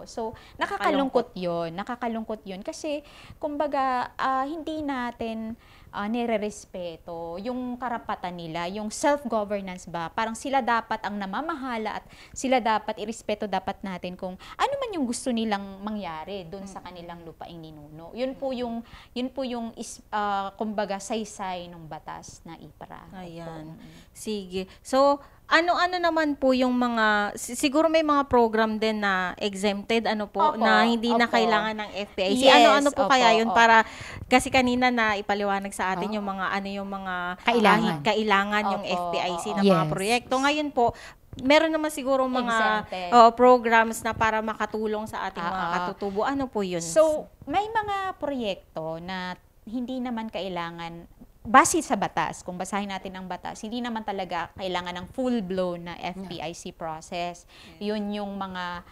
So, nakakalungkot yun kasi, kumbaga, hindi natin nire-respeto yung karapatan nila, yung self-governance ba. Parang sila dapat ang namamahala at sila dapat, irespeto dapat natin kung ano man yung gusto nilang mangyari doon sa kanilang lupaing ninuno. Yun po yung kumbaga, saysay ng batas na IPRA. Ayan. Sige. So, ano-ano naman po yung mga, siguro may mga program din na exempted, na hindi na kailangan ng FPIC. Yes, Ano-ano po kaya yun opo. para, kasi kanina na ipaliwanag sa atin yung mga, yung mga kailangan yung Opo, FPIC oo. na mga proyekto. Ngayon po, meron naman siguro mga Exempted. programs na para makatulong sa ating mga katutubo. Ano po yun? So, may mga proyekto na hindi naman kailangan, base sa batas, kung basahin natin ang batas, hindi naman talaga kailangan ng full-blown na FPIC process. Yun yung mga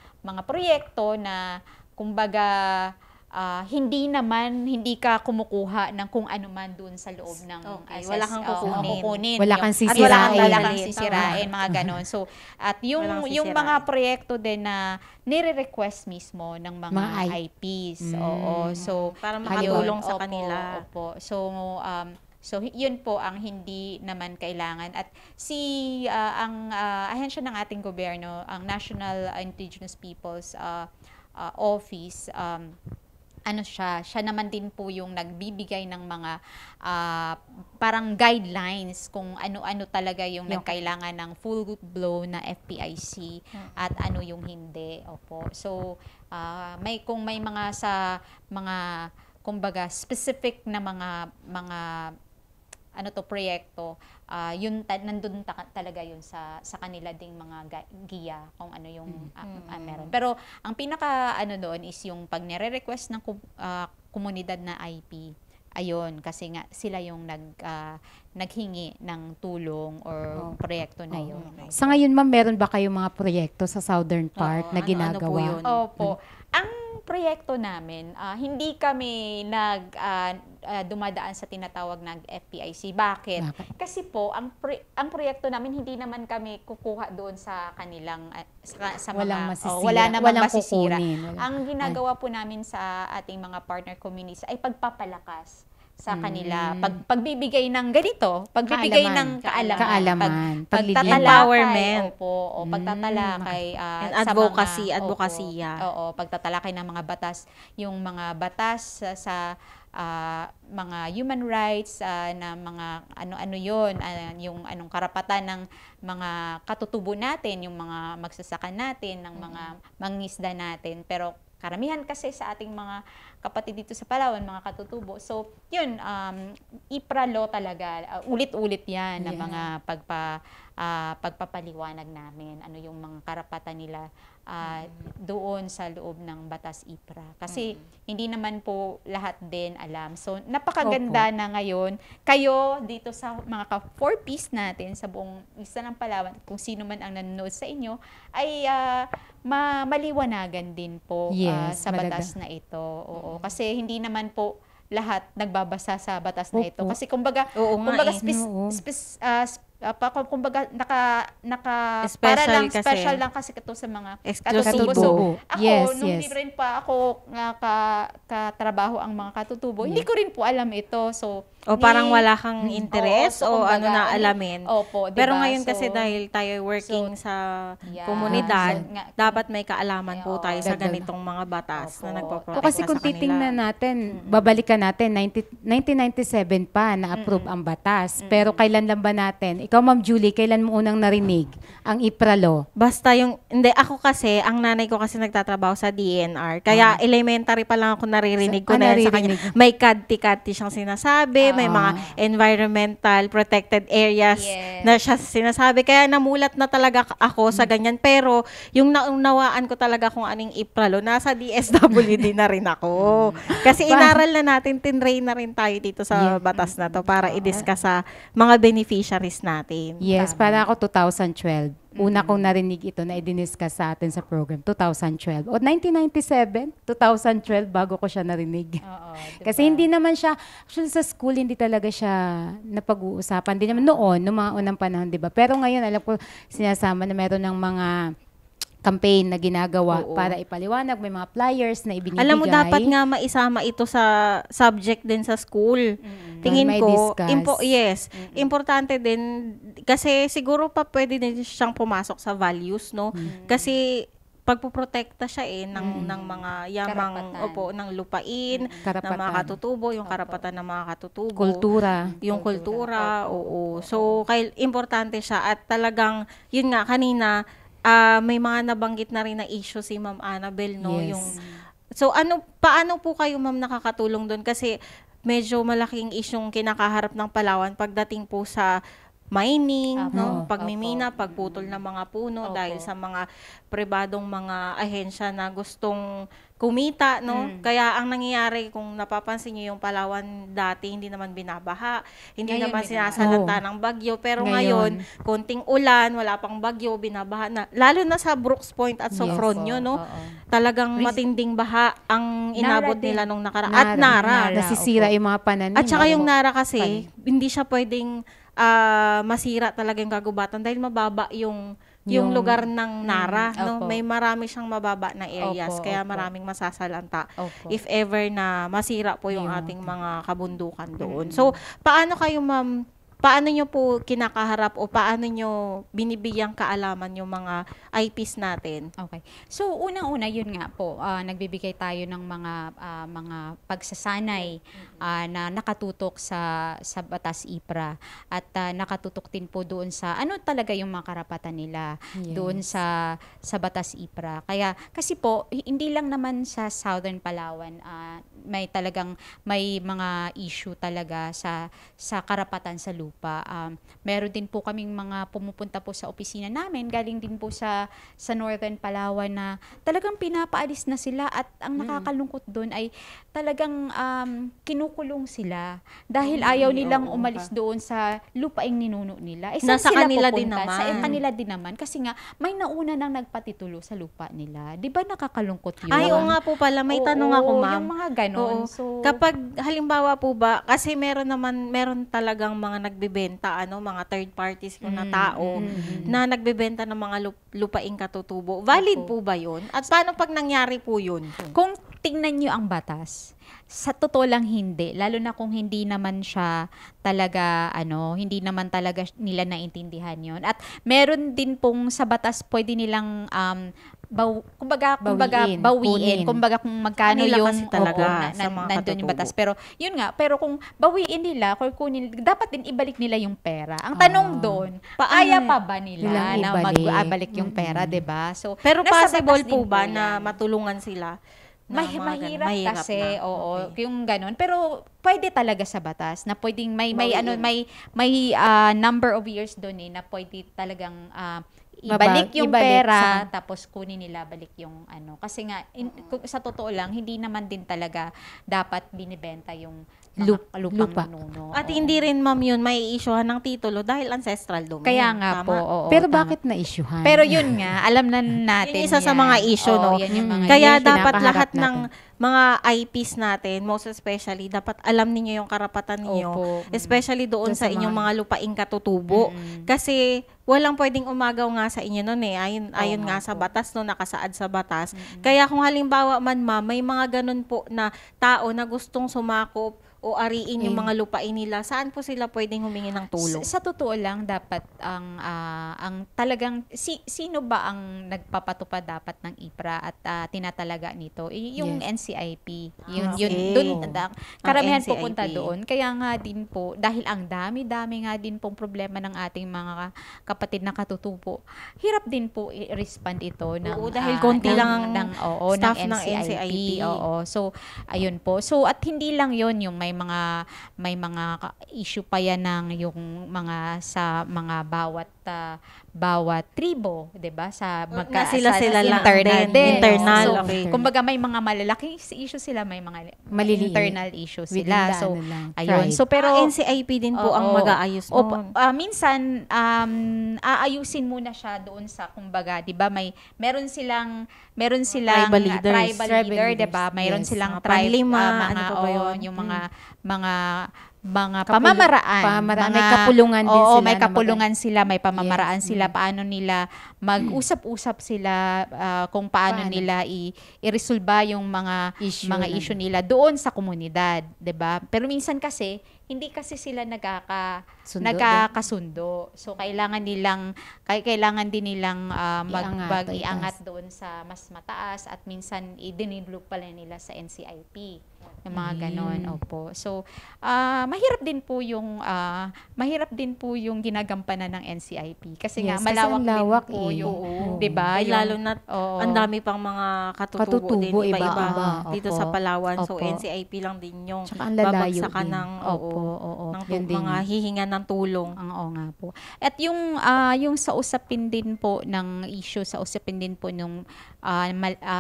proyekto na, kumbaga, hindi ka kumukuha ng kung ano man dun sa loob ng Okay, wala kang kukunin. Wala kang At wala kang sisirain. sisirain, mga ganon. So, at Walang yung sisirain. mga proyekto din na nire-request mismo ng mga Mga IPs. Oo. So, Para ayun, makatulong sa opo, kanila. Opo. So, yun po ang hindi naman kailangan. At ang ahensya ng ating gobyerno, ang National Indigenous Peoples Office, siya naman din po yung nagbibigay ng mga parang guidelines kung ano-ano talaga yung nagkailangan ng full-blown na FPIC at ano yung hindi. Opo. So, kung may mga mga kumbaga specific na mga proyekto, nandun talaga yun sa kanila ding mga giya kung ano yung meron. Pero ang pinaka doon is yung pag nire-request ng komunidad na IP, ayun, kasi nga sila yung naghingi ng tulong or proyekto na yun. Sa ngayon, ma'am, meron ba kayong mga proyekto sa southern part na ano po ginagawa? yun? Opo. Ang proyekto namin, hindi kami dumadaan sa tinatawag na FPIC. Bakit? Kasi po, ang proyekto namin, hindi naman kami kukuha doon sa kanilang, sa Walang mga, masisira. wala namang Walang masisira. kukunin. Ang ginagawa po namin sa ating mga partner communities ay pagpapalakas sa kanila. Pagbibigay ng ganito, pagbibigay ng kaalaman. Paglilinaw. Empowerment. Opo, pagtatalakay And sa advocacy, mga, advokasya. Oo, pagtatalakay ng mga batas, yung mga batas sa mga human rights na mga ano-ano yon, yung anong karapatan ng mga katutubo natin, yung mga magsasaka natin, ng mga mangingisda natin. Pero karamihan kasi sa ating mga kapatid dito sa Palawan, mga katutubo. So, yun, IPRA law talaga, ulit-ulit yan na mga pagpapaliwanag namin, ano yung mga karapatan nila doon sa loob ng batas IPRA. Kasi hindi naman po lahat din alam. So, napakaganda na ngayon, kayo dito sa mga ka-4Ps natin sa buong isa ng Palawan, kung sino man ang nanonood sa inyo, ay maliwanagan din po sa batas na ito. Oo, kasi hindi naman po lahat nagbabasa sa batas na ito. Kasi kumbaga kumbaga special lang kasi ito sa mga katutubo. So, ako, nung di rin pa ako katrabaho ang mga katutubo, hindi ko rin po alam ito. So, parang wala kang interest o kumbaga, na alamin. Opo, diba? Pero ngayon kasi dahil tayo working sa komunidad, dapat may kaalaman po tayo sa ganitong mga batas na nagpoprotekta Kasi kung sa kanila. titingnan natin, babalikan natin, 1997 pa na-approve ang batas. Pero kailan lang ba natin? Ikaw, Ma'am Julie, kailan mo unang narinig ang IPRA law? Basta hindi, ako kasi, ang nanay ko kasi nagtatrabaho sa DNR. Kaya elementary pa lang ako naririnig ko na sa kanya. May kadti-kadti siyang sinasabi, may mga environmental protected areas na siya sinasabi. Kaya namulat na talaga ako sa ganyan. Pero yung naunawaan ko talaga kung anong IPRA law, nasa DSWD na rin ako. Kasi inaral na natin, tinrain na rin tayo dito sa batas na to para i-discuss sa mga beneficiaries natin. Yes, para ako 2012. Una kong narinig ito na i-discuss sa atin sa program, 2012. O 1997, 2012, bago ko siya narinig. Kasi hindi naman siya, actually sa school, hindi talaga siya napag-uusapan. Hindi naman noong mga unang panahon, di ba? Pero ngayon, alam ko, sinasama na meron ng mga campaign na ginagawa para ipaliwanag, may mga flyers na ibinibigay. Alam mo, dapat nga maisama ito sa subject din sa school. Tingin ko, importante din, kasi siguro pa pwede din siyang pumasok sa values, no? Kasi pagpoprotekta siya ng mga yamang, ng lupain, ng mga katutubo, yung karapatan ng mga katutubo. Kultura. Yung kultura, So, importante siya at talagang, yun nga, kanina, may mga nabanggit na rin na issue si Ma'am Annabel, no? Yes. So paano po kayo, Ma'am, nakakatulong doon? Kasi medyo malaking isyong kinakaharap ng Palawan pagdating po sa mining, no? Pagmimina, pagputol ng mga puno dahil sa mga pribadong mga ahensya na gustong kumita, no? Kaya ang nangyayari, kung napapansin niyo yung Palawan dati, hindi naman binabaha, hindi Ngayon, naman binabaha. sinasalanta ng bagyo, pero Ngayon. ngayon, konting ulan, wala pang bagyo, binabaha na. Lalo na sa Brooks Point at Sofronio, no? Oo. Talagang matinding baha ang inabot Nara din. nila nung nakaraan. At Nara. Nasisira yung mga pananim. At saka yung Opo. Nara kasi, hindi siya pwedeng masira talaga yung kagubatan dahil mababa yung lugar ng Nara. No? opo. May marami siyang mababa na areas, Opo, kaya opo. maraming masasalanta. Opo. If ever na masira po yung Yung- ating mga kabundukan doon. So, paano kayo, ma'am, paano nyo po kinakaharap o paano nyo binibigyang kaalaman yung mga IPs natin? Okay. So, unang-una, yun nga po, nagbibigay tayo ng mga pagsasanay na nakatutok sa batas IPRA at nakatutok din po doon sa ano talaga yung mga karapatan nila Yes. doon sa batas IPRA. Kaya, kasi po, hindi lang naman sa Southern Palawan, may mga issue talaga sa karapatan sa lupa. Meron din po kaming mga pumupunta po sa opisina namin, galing din po sa Northern Palawan na talagang pinapaalis na sila at ang nakakalungkot doon ay talagang kinukulong sila dahil ayaw nilang oo, umalis doon sa lupaing ninuno nila. Eh, Nasa saan sila kanila pupunta? din naman. Sa kanila din naman kasi nga may nauna nang nagpatitulo sa lupa nila. 'Di ba nakakalungkot 'yun? Ay, oo nga po pala. May tanong ako, ma'am. Yung mga ganon. Oo. So, Kapag halimbawa po ba, kasi meron talagang mga nagbebenta, mga third parties ko na tao na nagbebenta ng mga lupaing katutubo. Valid po ba 'yun? At paano pag nangyari po 'yun? kung tingnan nyo ang batas, sa totoo lang hindi. Lalo na kung hindi naman siya talaga, hindi naman talaga nila naintindihan yon. At meron din pong sa batas, pwede nilang kumbaga Bawiin, bawiin. kunin. Kumbaga kung magkano Kanila yung kasi talaga opo, sa mga nandun yung katutubo. batas. Pero yun nga, pero kung bawiin nila, or kunin, dapat din ibalik nila yung pera. Ang tanong doon, kaya pa ba nila Nilang na ibalik. magbalik yung pera, 'di ba? So, Pero nasa possible batas po din ba yan. na matulungan sila? Na mga ganun? Mahirap kasi, na. oo, Okay. yung ganun. Pero pwede talaga sa batas na pwedeng may Bawiin. number of years doon na pwede talagang ibalik yung ibalik pera tapos kunin nila balik yung kasi nga sa totoo lang hindi naman din talaga dapat binibenta yung mga lupang lupa. ninuno. At Oo. hindi rin, ma'am, yun may issuehan ng titulo dahil ancestral domain. Kaya nga Tama? po, oo. Pero tama. bakit na-issuehan? Pero yun nga, alam na natin Yun isa sa mga issue, no? Yan yung mga Kaya issue dapat na lahat kaharap ng mga IPs natin, most especially, dapat alam niyo yung karapatan niyo. Opo. Especially doon Doon sa sa inyong mga- mga lupaing katutubo. Kasi walang pwedeng umagaw nga sa inyo noon Ayon nga sa batas, no, nakasaad sa batas. Kaya kung halimbawa man, ma'am, may mga ganun po na tao na gustong sumakop o ariin yung mga lupain nila, saan po sila pwedeng humingi ng tulong? Sa totoo lang dapat ang talagang sino ba ang nagpapatupad dapat ng IPRA at tinatalaga nito? Yung NCIP. Yun okay. doon karamihan NCIP. pupunta doon. Kaya nga din po dahil ang dami-dami nga din pong problema ng ating mga kapatid na katutubo. Hirap din po i-respond ito ng Oo, dahil konti lang ang staff ng ng NCIP. NCIP. Oo. So ayun po. So at hindi lang 'yon yung may mga issue pa yan ng yung mga sa mga bawat tribo, 'di ba? Sa sila lang internal din. Internal, So, okay. kumbaga may mga malalaking issue sila, may mga Maliliit. internal issue Within sila. the So ano lang, ayun. tribe. So pero NCIP din po ang mag-aayos nun. minsan aayusin muna siya doon sa kumbaga, 'di ba? Meron silang Tribal leaders. tribal Tribal leader, 'di ba? leaders, Mayroon yes. silang Mga tribe panlima, mga ano pa ba yun? yung mga Kapul- pamamaraan. pamamaraan. May kapulungan din Oo, sila may na kapulungan sila, may pamamaraan Yes. sila, paano nila mag-usap-usap sila kung paano nila i-resolba yung mga issue nila doon sa komunidad, 'di ba? Pero minsan kasi hindi kasi sila nagkakasundo. So kailangan din nilang iangat doon sa mas mataas at minsan i-develop pala nila sa NCIP. Yung mga ganon, opo. So mahirap din po yung ginagampanan ng NCIP kasi nga Yes, kasi malawak ang din lawak po yung, Oo. 'di ba? Ay, lalo na Oo. ang dami pang mga katutubo din, Katutubo, iba-iba iba-iba. dito Opo. sa Palawan. So, Opo. NCIP lang din yung Tsaka ang lalayo babagsakan din. ng, Opo, oo. ng ng Yun din mga hihinga ng tulong. Oo nga po. At yung sa usapin din po ng issue, sa usapin din po nung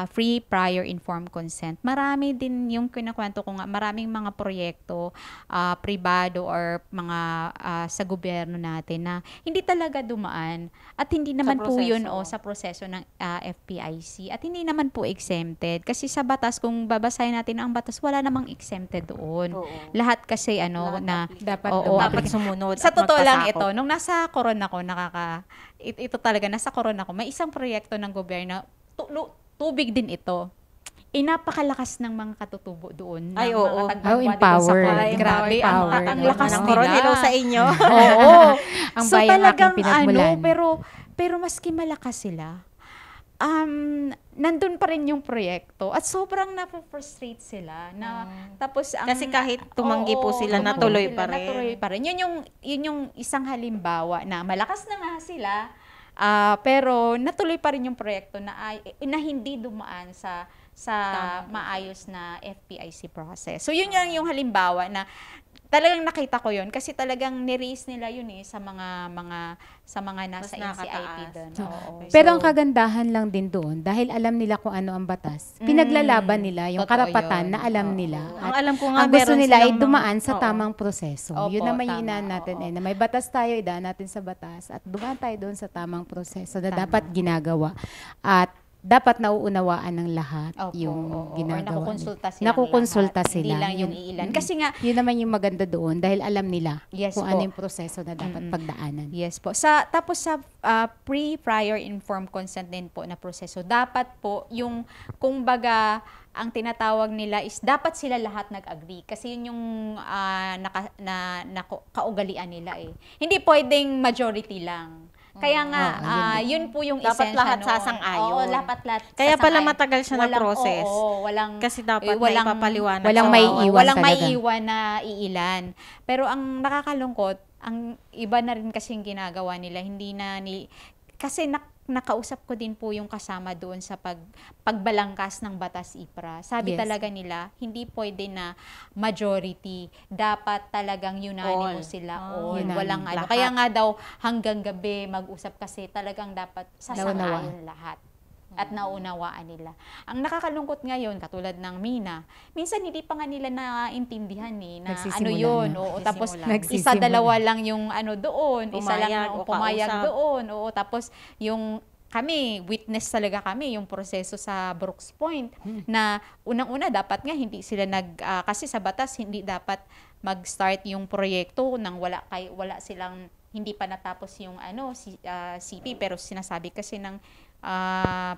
free prior informed consent, marami din yung kinakwento ko nga, maraming mga proyekto, pribado or mga sa gobyerno natin na hindi talaga dumaan at hindi naman po yun sa proseso ng FPIC at hindi naman po exempted. Kasi sa batas, kung babasahin natin ang batas, wala namang exempted doon. Oo. Lahat kasi Dapat Dapat sumunod sa at totoo lang magpasakop. ito, nung nasa Coron ako, ito talaga, nasa Coron ako, may isang proyekto ng gobyerno, tubig din ito. Napakalakas ng mga katutubo doon. Ay, ng oo. mga tagbabwadi doon sa Empowered. Coron. Ay, Grabe, empowered. ang lakas Ng nila. Coron, hello sa inyo. Oo. Ang So bayang talagang aking pinagmulan. pero maski malakas sila, nandun pa rin yung proyekto at sobrang napofrustrate sila na tapos Kasi kahit tumanggi po sila, tumanggi natuloy sila, pa rin. natuloy pa rin. Yun yung isang halimbawa na malakas na nga sila, pero natuloy pa rin yung proyekto na hindi dumaan sa maayos na FPIC process. So yun yung halimbawa na talagang nakita ko yun kasi talagang ni-raise nila yun sa mga nasa NCIP nakataas. doon. Oo. Pero ang kagandahan lang din doon, dahil alam nila kung ano ang batas, pinaglalaban nila yung Totoo karapatan yun. na alam nila. Ang At alam ko nga, ang gusto meron nila ay silang dumaan sa oo. tamang proseso. Opo, Yun naman yung tama, inaan natin oo. na may batas tayo, idaan natin sa batas at dumaan tayo doon sa tamang proseso na dapat ginagawa. At dapat nauunawaan ng lahat Opo, yung oo. ginagawa. Or nakukonsulta sila. Nakukonsulta sila. Hindi lang yung iilan. Kasi nga, Yun naman yung maganda doon dahil alam nila Yes kung po. ano yung proseso na dapat pagdaanan. yes po. Tapos sa prior informed consent din po na proseso, dapat po yung, kung baga, ang tinatawag nila is dapat sila lahat nag-agree kasi yun yung kaugalian nila Hindi pwedeng majority lang. Kaya nga, yun po yung Dapat esensya lahat noon. sasang-ayon. Oo, dapat lahat Kaya pala sasang-ayon. matagal siya na process. Walang, Kasi dapat walang- maipapaliwanag. walang sa may bawat- iwan walang talaga. maiiwan na iilan. Pero ang nakakalungkot, ang iba na rin kasing ginagawa nila, kasi nakausap ko din po yung kasama doon sa pagbalangkas ng Batas IPRA. Sabi Yes. talaga nila, hindi pwede na majority. Dapat talagang unanimous All. sila. Ah, All. unanimous. Walang ano. Lahat. Kaya nga daw hanggang gabi mag-usap kasi talagang dapat sasang-ayon lahat. At naunawaan nila. Ang nakakalungkot ngayon, katulad ng Mina, minsan hindi pa nga nila naintindihan na Nagsisimula ano yun. na. Oo, tapos Nagsisimula. isa, dalawa lang yung ano doon, isa lang Pumayag yung o pumayag kausap. doon. Oo, tapos yung kami, witness talaga kami yung proseso sa Brooks Point na unang-una dapat nga hindi sila kasi sa batas hindi dapat mag-start yung proyekto nang wala silang hindi pa natapos yung CP pero sinasabi kasi ng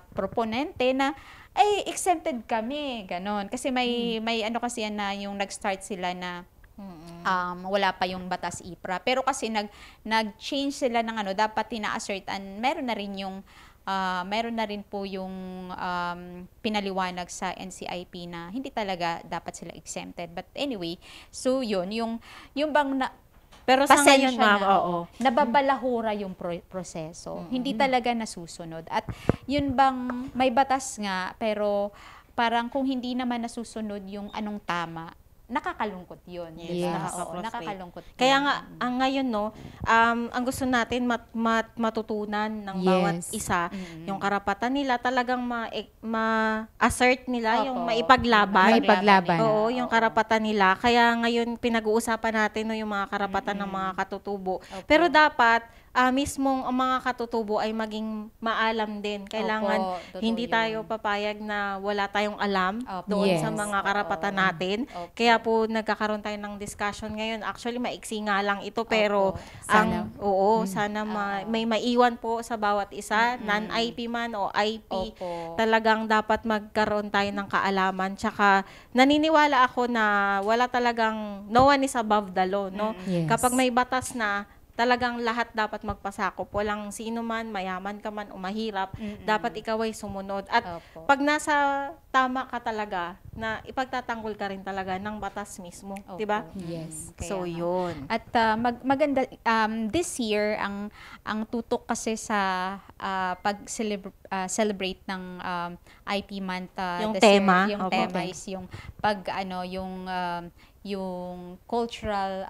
proponente na ay exempted kami ganon kasi may kasi yan na yung nag-start sila na wala pa yung batas IPRA pero kasi nag-change sila ng dapat tina-assert and meron na rin po yung pinaliwanag sa NCIP na hindi talaga dapat sila exempted but anyway so yun yung bang Pero sa pasensya ngayon, ma'am, na, oo. nababalahura yung proseso. Hindi talaga nasusunod. At yun bang may batas nga, pero parang kung hindi naman nasusunod yung anong tama, nakakalungkot yun. Yes, Diba? Oo, nakaka-frustrate. nakakalungkot Kaya yun. nga, ang ngayon, ang gusto natin matutunan ng bawat Yes. isa, yung karapatan nila, talagang ma-assert nila, Opo. yung maipaglaban. Maipaglaban. Oo, yung karapatan nila. Kaya ngayon, pinag-uusapan natin yung mga karapatan ng mga katutubo. Pero dapat, mismong ang mga katutubo ay maging maalam din. Kailangan Opo, totoo hindi yun. tayo papayag na wala tayong alam Opo. doon Yes. sa mga karapatan natin. Opo. Kaya po nagkakaroon tayo ng discussion ngayon. Actually, maiksi nga lang ito pero Sana. sana may maiwan po sa bawat isa, non-IP man o IP. Opo. Talagang dapat magkaroon tayo ng kaalaman. Tsaka naniniwala ako na wala talagang no one is above the law, no? Yes. Kapag may batas na talagang lahat dapat magpasakop. Walang sino man, mayaman ka man o mahirap, dapat ikaw ay sumunod. At Opo. pag nasa tama ka talaga, na ipagtatanggol ka rin talaga ng batas mismo. Opo. 'Di ba? Yes. Kaya So, nga. yun. At maganda this year ang tutok kasi sa celebrate ng Yung IP month tema? yung Opo. tema is yung yung cultural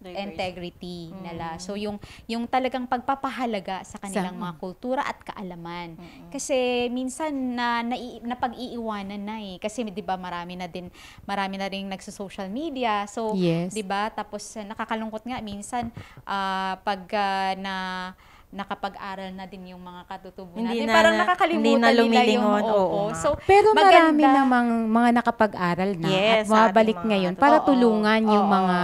Diversity. integrity nila. So yung talagang pagpapahalaga sa kanilang mga kultura at kaalaman. Kasi minsan napag-iiwanan na eh. Kasi 'di ba marami na ring nagso-social media. So Yes. 'di ba? Tapos nakakalungkot nga minsan pag nakapag-aral na din yung mga katutubo Hindi natin. na- Parang hindi nakakalimutan na nila yung lumilingon, oo oo. nga. So, Pero marami maganda. namang mga nakapag-aral na Yes, at sa bumabalik ating mga ngayon para Oo, tulungan yung oo. mga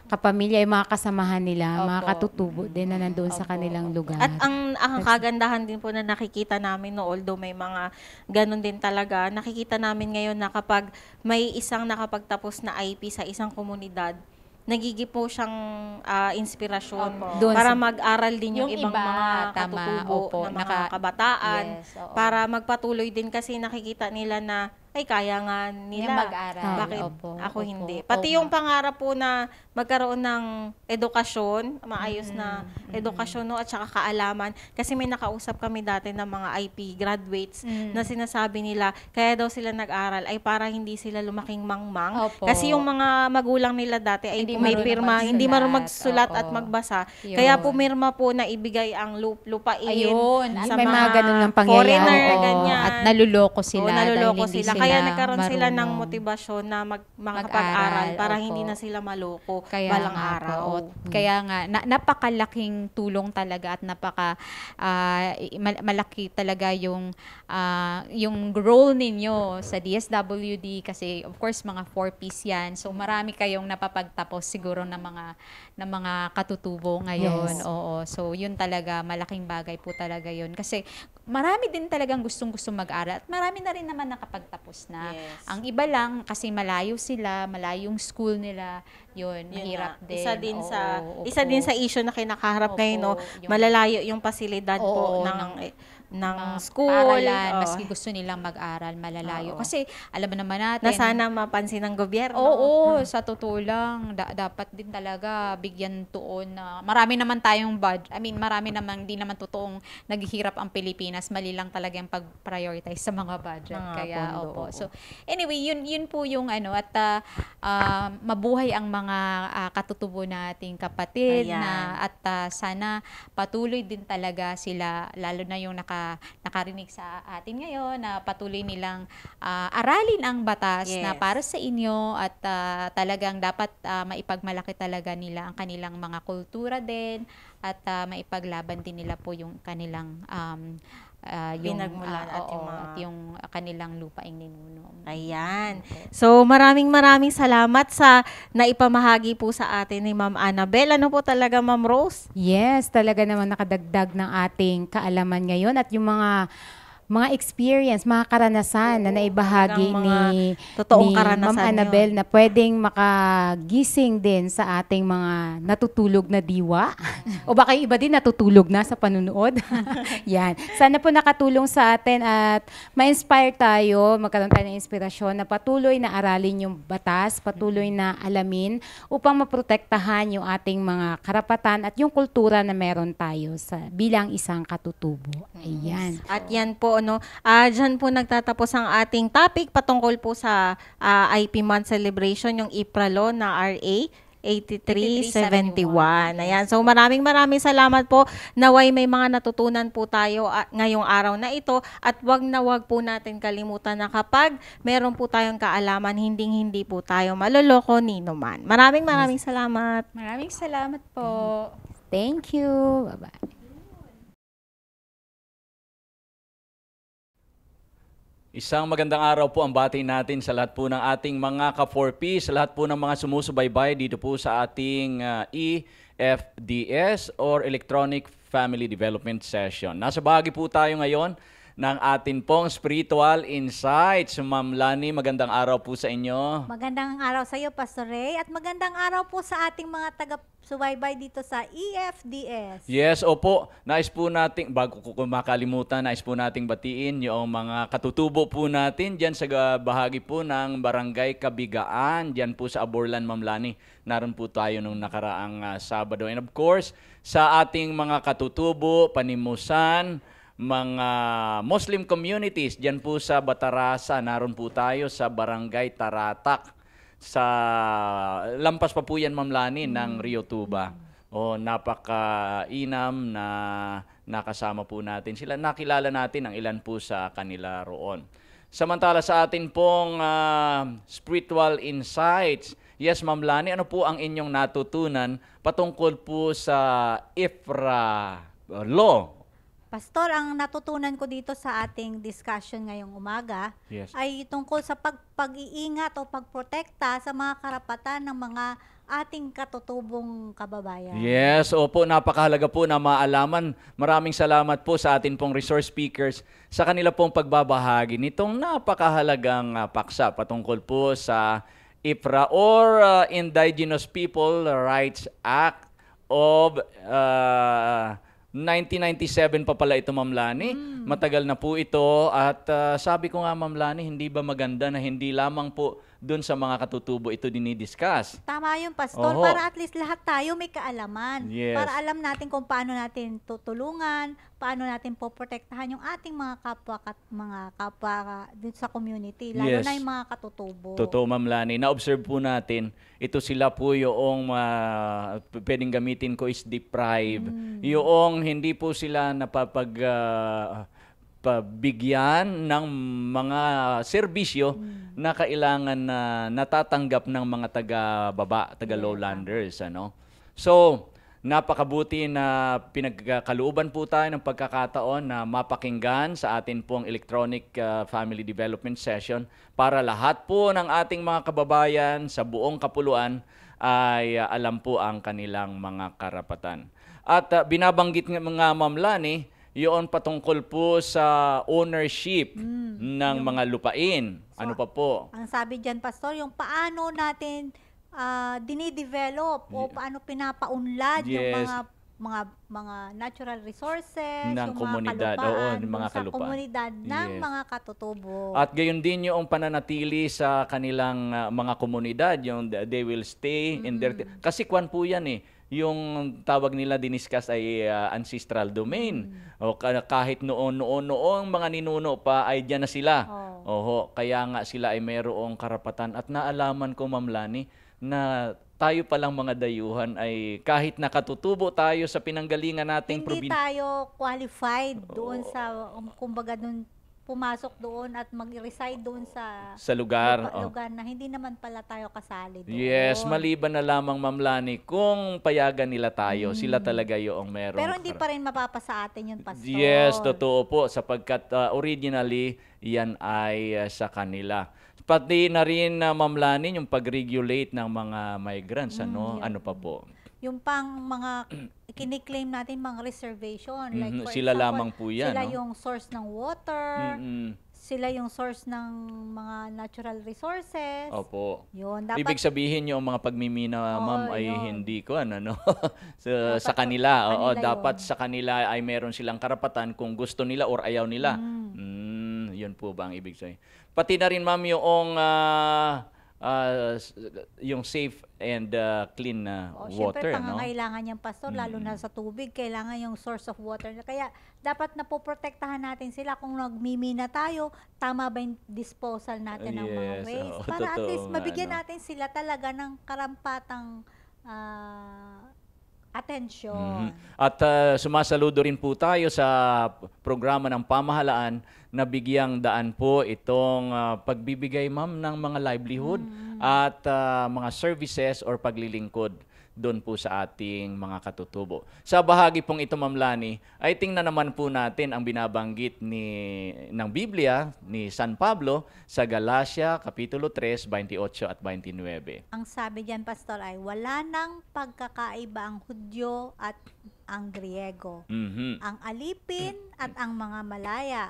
kapamilya, yung mga kasamahan nila, mga Opo. katutubo din na nandoon sa Opo, kanilang opo. lugar. At ang kagandahan din po na nakikita namin, no, although may mga ganun din talaga, nakikita namin ngayon na kapag may isang nakapagtapos na IP sa isang komunidad, nagiging po siyang inspirasyon Opo. Doon para sa- mag-aral din yung, Yung ibang iba, mga tama, katutubo opo, na mga kabataan Yes, oo. para magpatuloy din kasi nakikita nila na ay kaya nga nila. Yung mag-aral. Bakit Opo, ako opo. hindi? Oo Pati nga. yung pangarap po na magkaroon ng edukasyon, maayos na edukasyon, no, at saka kaalaman. Kasi may nakausap kami dati ng mga IP graduates na sinasabi nila, kaya daw sila nag-aral ay para hindi sila lumaking mangmang. Opo. Kasi yung mga magulang nila dati ay Hindi may marunong pirma, magsulat. hindi marunong magsulat at Oo. magbasa. Yun. Kaya pumirma po na ibigay ang lupain Ayun. sa may mga ganun ng pangyayari. foreigner, Oo, ganyan. at naluloko sila. Oo, naluloko dahil hindi sila. Kaya nagkaroon sila ng marunong. motibasyon na makapag-aral para Opo. hindi na sila maloko Kaya balang nga araw. po. Kaya nga, napakalaking tulong talaga at malaki talaga yung role ninyo sa DSWD kasi of course mga 4Ps yan. So marami kayong napapagtapos siguro ng mga katutubo ngayon. Yes. Oo. So yun talaga, malaking bagay po talaga yun. Kasi marami din talagang gustong-gusto mag-aral at marami na rin naman nakapagtapos na. Yes. Ang iba lang kasi malayo sila, malayo yung school nila, yun Yun mahirap nga. din. Isa Oo, din opo. sa issue na kinakaharap Opo, ngayon, no, yung- malalayo yung pasilidad po Oo, ng mga school. paaralan, Oo. maski gusto nilang mag-aral, malalayo. Oo. Kasi alam mo naman natin, na sana mapansin ng gobyerno. oo, sa totoo lang, dapat din talaga bigyan tuon na marami naman tayong budget. I mean, marami naman, di naman totoong naghihirap ang Pilipinas. Mali lang talaga yung pag-prioritize sa mga budget. Mga Kaya, pondo, opo. oo. So, anyway, yun po yung ano, at mabuhay ang mga katutubo nating kapatid Ayan. at sana patuloy din talaga sila, lalo na yung nakarinig sa atin ngayon, na patuloy nilang aralin ang batas na Yes. para sa inyo at talagang dapat maipagmalaki talaga nila ang kanilang mga kultura din at maipaglaban din nila po yung kanilang Pinagmulan at yung oo, mga- at yung kanilang lupaing ninuno. Ayan. So, maraming salamat sa naipamahagi po sa atin ni Ma'am Annabel. Ano po talaga, Ma'am Rose? Yes, talaga naman nakadagdag ng ating kaalaman ngayon at yung mga experience, mga karanasan na naibahagi talagang mga ni totoong ni karanasan Ma'am Annabel na pwedeng makagising din sa ating mga natutulog na diwa. O baka yung iba din natutulog na sa panunood. Yan. Sana po nakatulong sa atin at ma-inspire tayo, magkaroon tayo ng inspirasyon na patuloy na aralin yung batas, patuloy na alamin upang maprotektahan yung ating mga karapatan at yung kultura na meron tayo bilang isang katutubo. Ayan. At yan po, no, dyan po nagtatapos ang ating topic patungkol po sa IP Month Celebration, yung IPRA Law na RA 8371. Ayan. So maraming salamat po. Naway may mga natutunan po tayo ngayong araw na ito at wag po natin kalimutan na kapag meron po tayong kaalaman, hindi po tayo maloloko ni numan. Maraming salamat. Maraming salamat po. Thank you. Bye-bye. Isang magandang araw po ang bati natin sa lahat po ng ating mga ka-4P, sa lahat po ng mga sumusubaybay dito po sa ating EFDS or Electronic Family Development Session. Nasa bahagi po tayo ngayon ng atin pong Spiritual Insights. Ma'am Lani, magandang araw po sa inyo. Magandang araw sa iyo, Pastor Ray, at magandang araw po sa ating mga taga-subaybay dito sa EFDS. Yes, opo. Nais po nating, bago ko makalimutan, nais po nating batiin yung mga katutubo po natin dyan sa bahagi po ng Barangay Kabigaan, dyan po sa Aborlan, Ma'am Lani. Naroon po tayo nung nakaraang Sabado. And of course, sa ating mga katutubo, panimusan, mga Muslim communities, dyan po sa Batarasa, naroon po tayo sa Barangay Taratak. sa lampas pa po yan, Ma'am Lani, ng Rio Tuba. Napaka-inam na nakasama po natin sila. Nakilala natin ang ilan po sa kanila roon. Samantala sa atin pong spiritual insights, yes, Ma'am Lani, ano po ang inyong natutunan patungkol po sa IFRA law? Pastor, ang natutunan ko dito sa ating discussion ngayong umaga Yes. ay tungkol sa pag-iingat o pagprotekta sa mga karapatan ng mga ating katutubong kababayan. Yes, opo, napakahalaga po na maalaman. Maraming salamat po sa atin pong resource speakers sa kanila pong pagbabahagi nitong napakahalagang paksa patungkol po sa IFRA or Indigenous People Rights Act of 1997 pa pala ito, Ma'am Lani. Matagal na po ito at sabi ko nga, Ma'am Lani, hindi ba maganda na hindi lamang po doon sa mga katutubo ito dinidiscuss? Tama yun, Pastor. Oho. Para at least lahat tayo may kaalaman. Yes. Para alam natin kung paano natin tutulungan, paano natin poprotektahan yung ating mga kapwa dito sa community, lalo Yes. na yung mga katutubo. Totoo, Ma'am Lani. Na-observe po natin, ito sila po yung pwedeng gamitin ko is deprive. Yung hindi po sila pabigyan ng mga serbisyo na kailangan na natatanggap ng mga taga-baba, taga-lowlanders. Ano? So, napakabuti na pinagkalooban po tayo ng pagkakataon na mapakinggan sa atin pong electronic family development session para lahat po ng ating mga kababayan sa buong kapuluan ay alam po ang kanilang mga karapatan. At binabanggit nga mga Ma'am Lani, yun patungkol po sa ownership ng mga lupain. Ano pa po? Ang sabi dyan, Pastor, yung paano natin dinidevelop o paano pinapaunlad yung Yes. mga natural resources, Ng yung komunidad, mga kalupaan, ng mga dun sa kalupaan. komunidad ng Yes. mga katutubo. At gayon din yung pananatili sa kanilang mga komunidad, yung they will stay in their... Kasi kwan po yan eh, yung tawag nila diniscuss ay ancestral domain. O kahit noong mga ninuno pa ay diyan na sila. Oho, kaya nga sila ay mayroong karapatan. At naalaman ko, Ma'am Lani, na tayo palang mga dayuhan ay kahit nakatutubo tayo sa pinanggalingan nating Hindi tayo qualified doon sa, kumbaga doon, pumasok doon at mag-reside doon sa lugar. lugar na hindi naman pala tayo kasali doon. Yes, maliban na lamang, Ma'am Lani, kung payagan nila tayo, sila talaga yung merong... Pero hindi pa rin mapapa sa atin yun, Pastor. Yes, totoo po, sapagkat originally, yan ay sa kanila. Pati na rin, Ma'am Lani, yung pag-regulate ng mga migrants, ano pa po? Yung pang mga kiniklaim natin mga reservation. Like for Sila example, lamang po yan, Sila no? yung source ng water, Mm-mm. sila yung source ng mga natural resources. Opo. Yun, dapat Ibig sabihin yung mga pagmimina, Ma'am, ay yun. hindi ko, ano, Dapat sa kanila. Oo, kanila dapat yun. sa kanila ay meron silang karapatan kung gusto nila or ayaw nila. Yun po ba ang ibig sabihin? Pati na rin, Ma'am, yung safe and clean Siyempre, water, no? pangangailangan niyang, Pastor, lalo na sa tubig, kailangan yung source of water. Kaya dapat napoprotektahan natin sila kung nagmimina tayo, tama ba yung disposal natin ng mga Yes, waste? oo, Para at totoo least nga, mabigyan no? natin sila talaga ng karampatang atensyon. At sumasaludo rin po tayo sa programa ng pamahalaan na bigyang daan po itong pagbibigay, Ma'am, ng mga livelihood at mga services or paglilingkod doon po sa ating mga katutubo. Sa bahagi pong ito, Ma'am Lani, ay tingnan naman po natin ang binabanggit ng Biblia ni San Pablo sa Galacia, Kapitulo 3, 28 at 29. Ang sabi diyan, Pastor, ay wala nang pagkakaiba ang Hudyo at ang Griego, Mhm. ang alipin at ang mga malaya,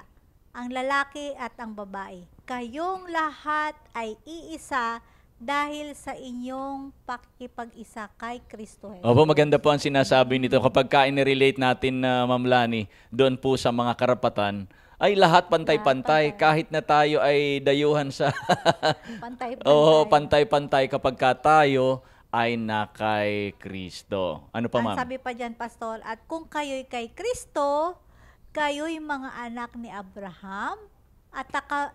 ang lalaki at ang babae. Kayong lahat ay iisa dahil sa inyong pakikipag-isa kay Kristo Jesus. Opo, maganda po ang sinasabi nito. Kapag in-relate natin, Ma'am Lani, doon po sa mga karapatan, ay lahat pantay-pantay. Kahit na tayo ay dayuhan sa... Pantay-pantay. Oo, pantay-pantay kapag tayo ay na kay Kristo. Ano pa, Ang Ma'am? sabi pa dyan, Pastor, at kung kayo'y kay Kristo, kayo'y mga anak ni Abraham at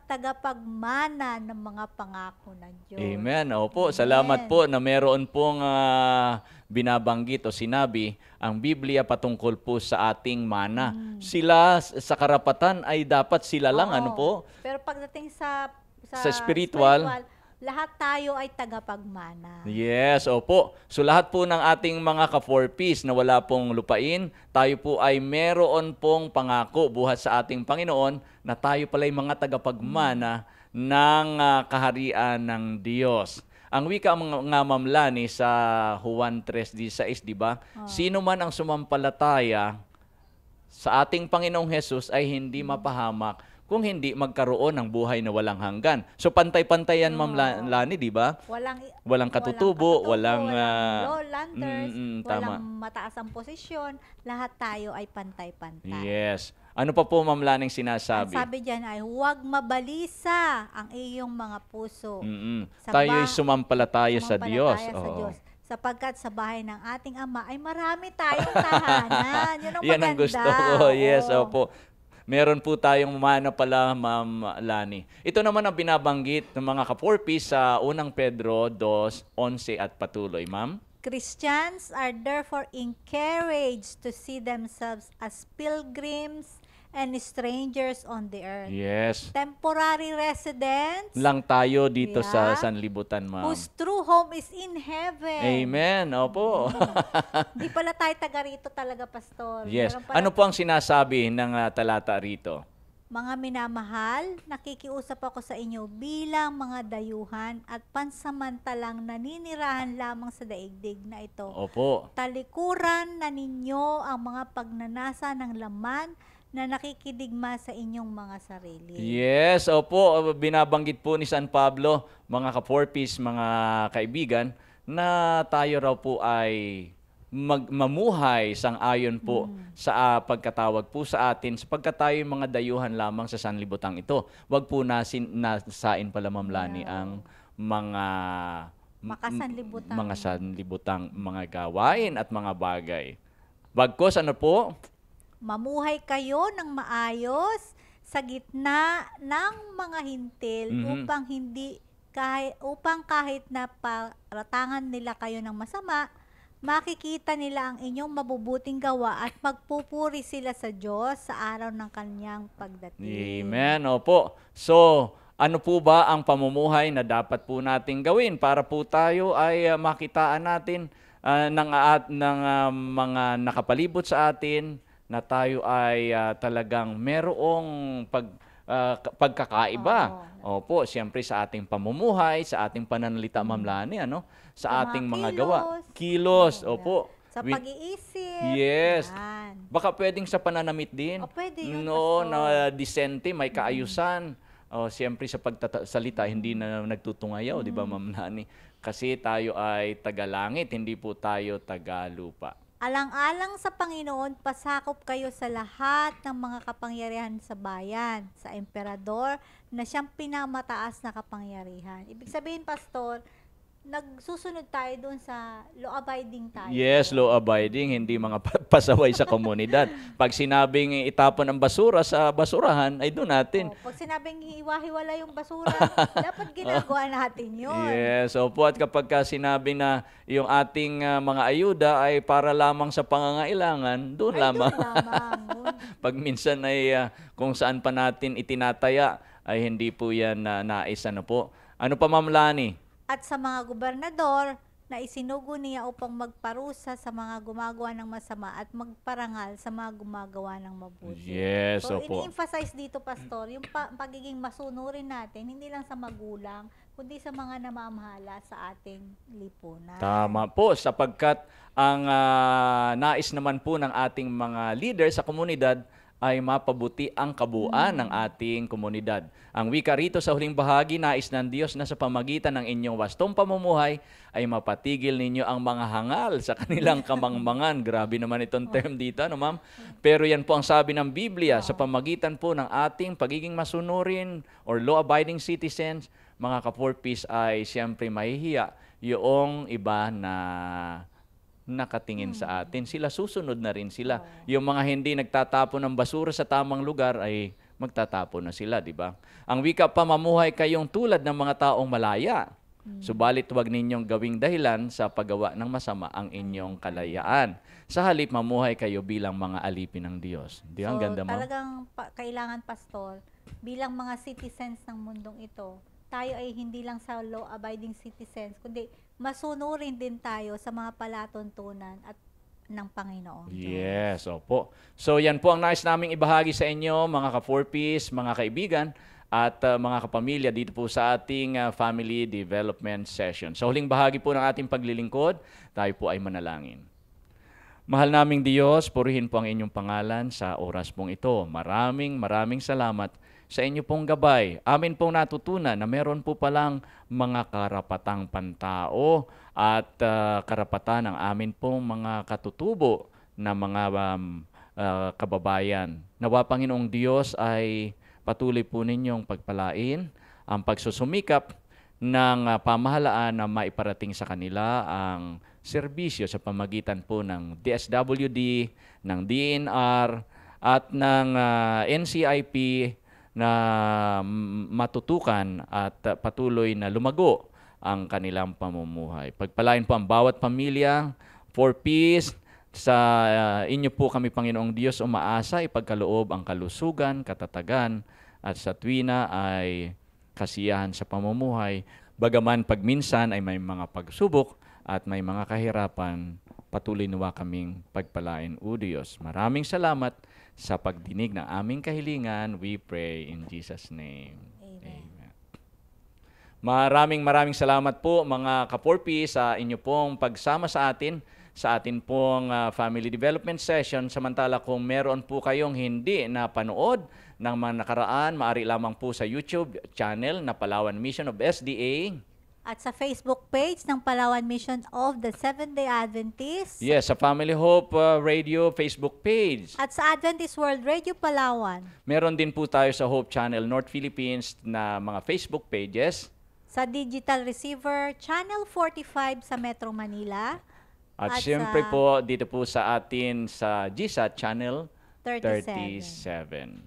tagapagmana ng mga pangako ng Diyos. Amen. Opo, salamat po na meron pong binabanggit o sinabi ang Biblia patungkol po sa ating mana. Sila sa karapatan ay dapat sila lang, Oo. ano po? Pero pagdating sa Sa spiritual, lahat tayo ay tagapagmana. Yes, opo. So lahat po ng ating mga ka-4Ps na wala pong lupain, tayo po ay meron pong pangako buhat sa ating Panginoon na tayo pala ay mga tagapagmana ng kaharian ng Diyos. Ang wika nga Ma'am Lani sa Juan 3:16, di ba? Sino man ang sumampalataya sa ating Panginoong Hesus ay hindi mapahamak kung hindi magkaroon ng buhay na walang hanggan. So pantay-pantay yan, Ma'am Lani, di ba? Walang katutubo, walang low landers, tama. walang mataas ang posisyon, lahat tayo ay pantay-pantay. Yes. Ano pa po, Ma'am Laning, sinasabi? Ang sabi diyan ay huwag mabalisa ang iyong mga puso. Tayo'y sumampalataya sa Diyos. Sumampalataya sa Oo. Diyos. Sapagkat sa bahay ng ating Ama ay marami tayong tahanan. Yun ang Yan ang maganda. gusto ko. Yes, Oo. opo. Meron po tayong mana pala, Ma'am Lani. Ito naman ang binabanggit ng mga ka-4Ps sa 1 Pedro 2:11 at patuloy, Ma'am. Christians are therefore encouraged to see themselves as pilgrims and strangers on the earth. Yes. Temporary residents Lang tayo dito sa Yeah. sanlibutan, Ma'am. whose true home is in heaven. Amen. Opo. Di pala tayo taga rito talaga, Pastor. Yes. Meron pala- Ano po ang sinasabi ng talata rito? Mga minamahal, nakikiusap ako sa inyo bilang mga dayuhan at pansamantalang naninirahan lamang sa daigdig na ito. Opo. Talikuran na ninyo ang mga pagnanasa ng laman na nakikidigma sa inyong mga sarili. Yes, opo. Binabanggit po ni San Pablo, mga ka-4Ps, mga kaibigan, na tayo raw po ay mamuhay sang-ayon po sa pagkatawag po sa atin sapagkat tayo yung mga dayuhan lamang sa sanlibutan ito. Wag po nasain pala, Ma'am Lani, ang mga Makasanlibutan. mga sanlibutang mga gawain at mga bagay. Bagkos, ano po? Mamuhay kayo ng maayos sa gitna ng mga hintil upang kahit na paratangan nila kayo ng masama, makikita nila ang inyong mabubuting gawa at magpupuri sila sa Diyos sa araw ng kanyang pagdating. Amen. Opo. So, ano po ba ang pamumuhay na dapat po nating gawin para po tayo ay makitaan natin ng mga nakapalibot sa atin na tayo ay talagang merong pagkakaiba. Opo, siyempre sa ating pamumuhay, sa ating pananalita, Ma'am Lani, ano? Sa ating mga gawa. Kilos, opo. Sa pag-iisip. Yes. Yan. Baka pwedeng sa pananamit din. O, pwede yun, No, Pastor. na disente, may kaayusan. O, siyempre sa pagsasalita, hindi na nagtutungayaw, di ba, Ma'am Lani? Kasi tayo ay taga-langit, hindi po tayo taga-lupa. Alang-alang sa Panginoon, pasakop kayo sa lahat ng mga kapangyarihan sa bayan, sa emperador, na siyang pinamataas na kapangyarihan. Ibig sabihin, Pastor, nagsusunod tayo doon sa law-abiding tayo. Yes, law-abiding, hindi mga pasaway sa komunidad. Pag sinabing itapon ang basura sa basurahan, ay doon natin. Pag sinabing hiwa-hiwala yung basura, dapat ginagawa natin yun. Yes, opo. At kapag sinabi na yung ating mga ayuda ay para lamang sa pangangailangan, doon lamang. Doon lamang. Pag minsan ay kung saan pa natin itinataya, ay hindi po yan nais. Ano po? Ano pa, Ma'am Lani? At sa mga gobernador na isinugo niya upang magparusa sa mga gumagawa ng masama at magparangal sa mga gumagawa ng mabuti. Yes, So, opo. ini-emphasize dito, Pastor, yung pagiging masunurin natin, hindi lang sa magulang, kundi sa mga namamahala sa ating lipunan. Tama po, sapagkat ang nais naman po ng ating mga leader sa komunidad ay mapabuti ang kabuuan ng ating komunidad. Ang wika rito sa huling bahagi, nais ng Diyos na sa pamagitan ng inyong wastong pamumuhay ay mapatigil ninyo ang mga hangal sa kanilang kamangmangan. Grabe naman itong term dito, ano, Ma'am? Pero yan po ang sabi ng Biblia, sa pamagitan po ng ating pagiging masunurin or law-abiding citizens, mga ka-4Ps ay siyempre mahihiya yung iba na nakatingin sa atin. Sila susunod na rin sila. Yung mga hindi nagtatapon ng basura sa tamang lugar ay magtatapo na sila, di ba? Ang wika pa, mamuhay kayong tulad ng mga taong malaya. Subalit huwag ninyong gawing dahilan sa paggawa ng masama ang inyong kalayaan. Sa halip, mamuhay kayo bilang mga alipin ng Diyos. Di ba? Ang ganda mo? Talagang kailangan, Pastor, bilang mga citizens ng mundong ito, tayo ay hindi lang sa law-abiding citizens, kundi masunurin din tayo sa mga palatuntunan at ng Panginoon. Yes, opo. So yan po ang nais naming ibahagi sa inyo, mga ka-4Ps, mga kaibigan, at mga kapamilya dito po sa ating family development session. Sa huling bahagi po ng ating paglilingkod, tayo po ay manalangin. Mahal naming Diyos, purihin po ang inyong pangalan sa oras pong ito. Maraming salamat sa inyo pong gabay. Amin pong natutunan na meron po palang mga karapatang pantao at karapatan ng amin pong mga katutubo na mga kababayan. Nawa Panginoong Diyos ay patuloy po ninyong pagpalain ang pagsusumikap ng pamahalaan na maiparating sa kanila ang serbisyo sa pamagitan po ng DSWD, ng DNR, at ng NCIP na matutukan at patuloy na lumago ang kanilang pamumuhay. Pagpalain po ang bawat pamilya, 4Ps, sa inyo po kami, Panginoong Diyos, umaasa, ipagkaloob ang kalusugan, katatagan, at sa tuwina ay kasiyahan sa pamumuhay. Bagaman pagminsan ay may mga pagsubok at may mga kahirapan, patuloy nawa kaming pagpalain, O Diyos. Maraming salamat sa pagdinig ng aming kahilingan. We pray in Jesus' name. Amen. Maraming salamat po mga ka-4P sa inyo pong pagsama sa atin pong family development session. Samantala kung meron po kayong hindi na panood ng mga nakaraan, maaari lamang po sa YouTube channel na Palawan Mission of SDA. At sa Facebook page ng Palawan Mission of the Seventh-day Adventists. Yes, sa Family Hope Radio Facebook page. At sa Adventist World Radio Palawan. Meron din po tayo sa Hope Channel North Philippines na mga Facebook pages. Sa Digital Receiver Channel 45 sa Metro Manila. At siyempre po, dito po sa atin sa GSAT Channel 37.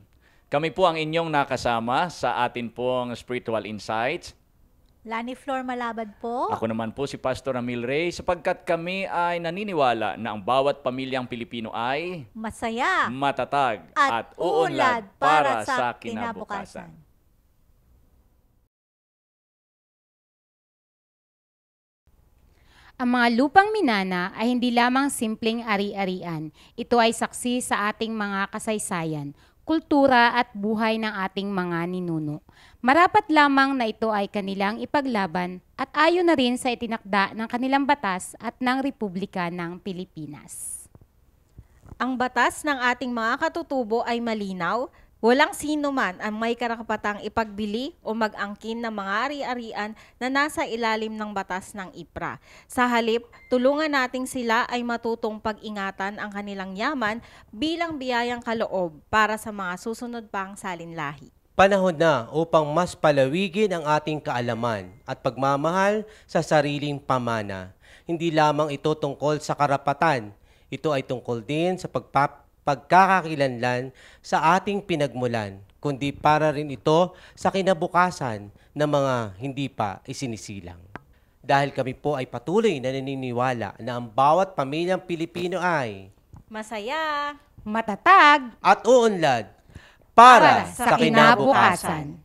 Kami po ang inyong nakasama sa atin pong Spiritual Insights. Lani Flor Malabad po. Ako naman po si Pastor Amil Ray, sapagkat kami ay naniniwala na ang bawat pamilyang Pilipino ay masaya, matatag at uunlad para sa kinabukasan. Ang mga lupang minana ay hindi lamang simpleng ari-arian. Ito ay saksi sa ating mga kasaysayan, kultura at buhay ng ating mga ninuno. Marapat lamang na ito ay kanilang ipaglaban at ayon na rin sa itinakda ng kanilang batas at ng Republika ng Pilipinas. Ang batas ng ating mga katutubo ay malinaw. Walang sino man ang may karapatang ipagbili o mag-angkin ng mga ari-arian na nasa ilalim ng batas ng IPRA. Sa halip, tulungan nating sila ay matutong pag-ingatan ang kanilang yaman bilang biyayang kaloob para sa mga susunod pang salinlahi. Panahon na upang mas palawigin ang ating kaalaman at pagmamahal sa sariling pamana. Hindi lamang ito tungkol sa karapatan, ito ay tungkol din sa pagkakakilanlan sa ating pinagmulan, kundi para rin ito sa kinabukasan ng mga hindi pa isinisilang. Dahil kami po ay patuloy na naniniwala na ang bawat pamilyang Pilipino ay masaya, Matatag at uunlad para sa kinabukasan.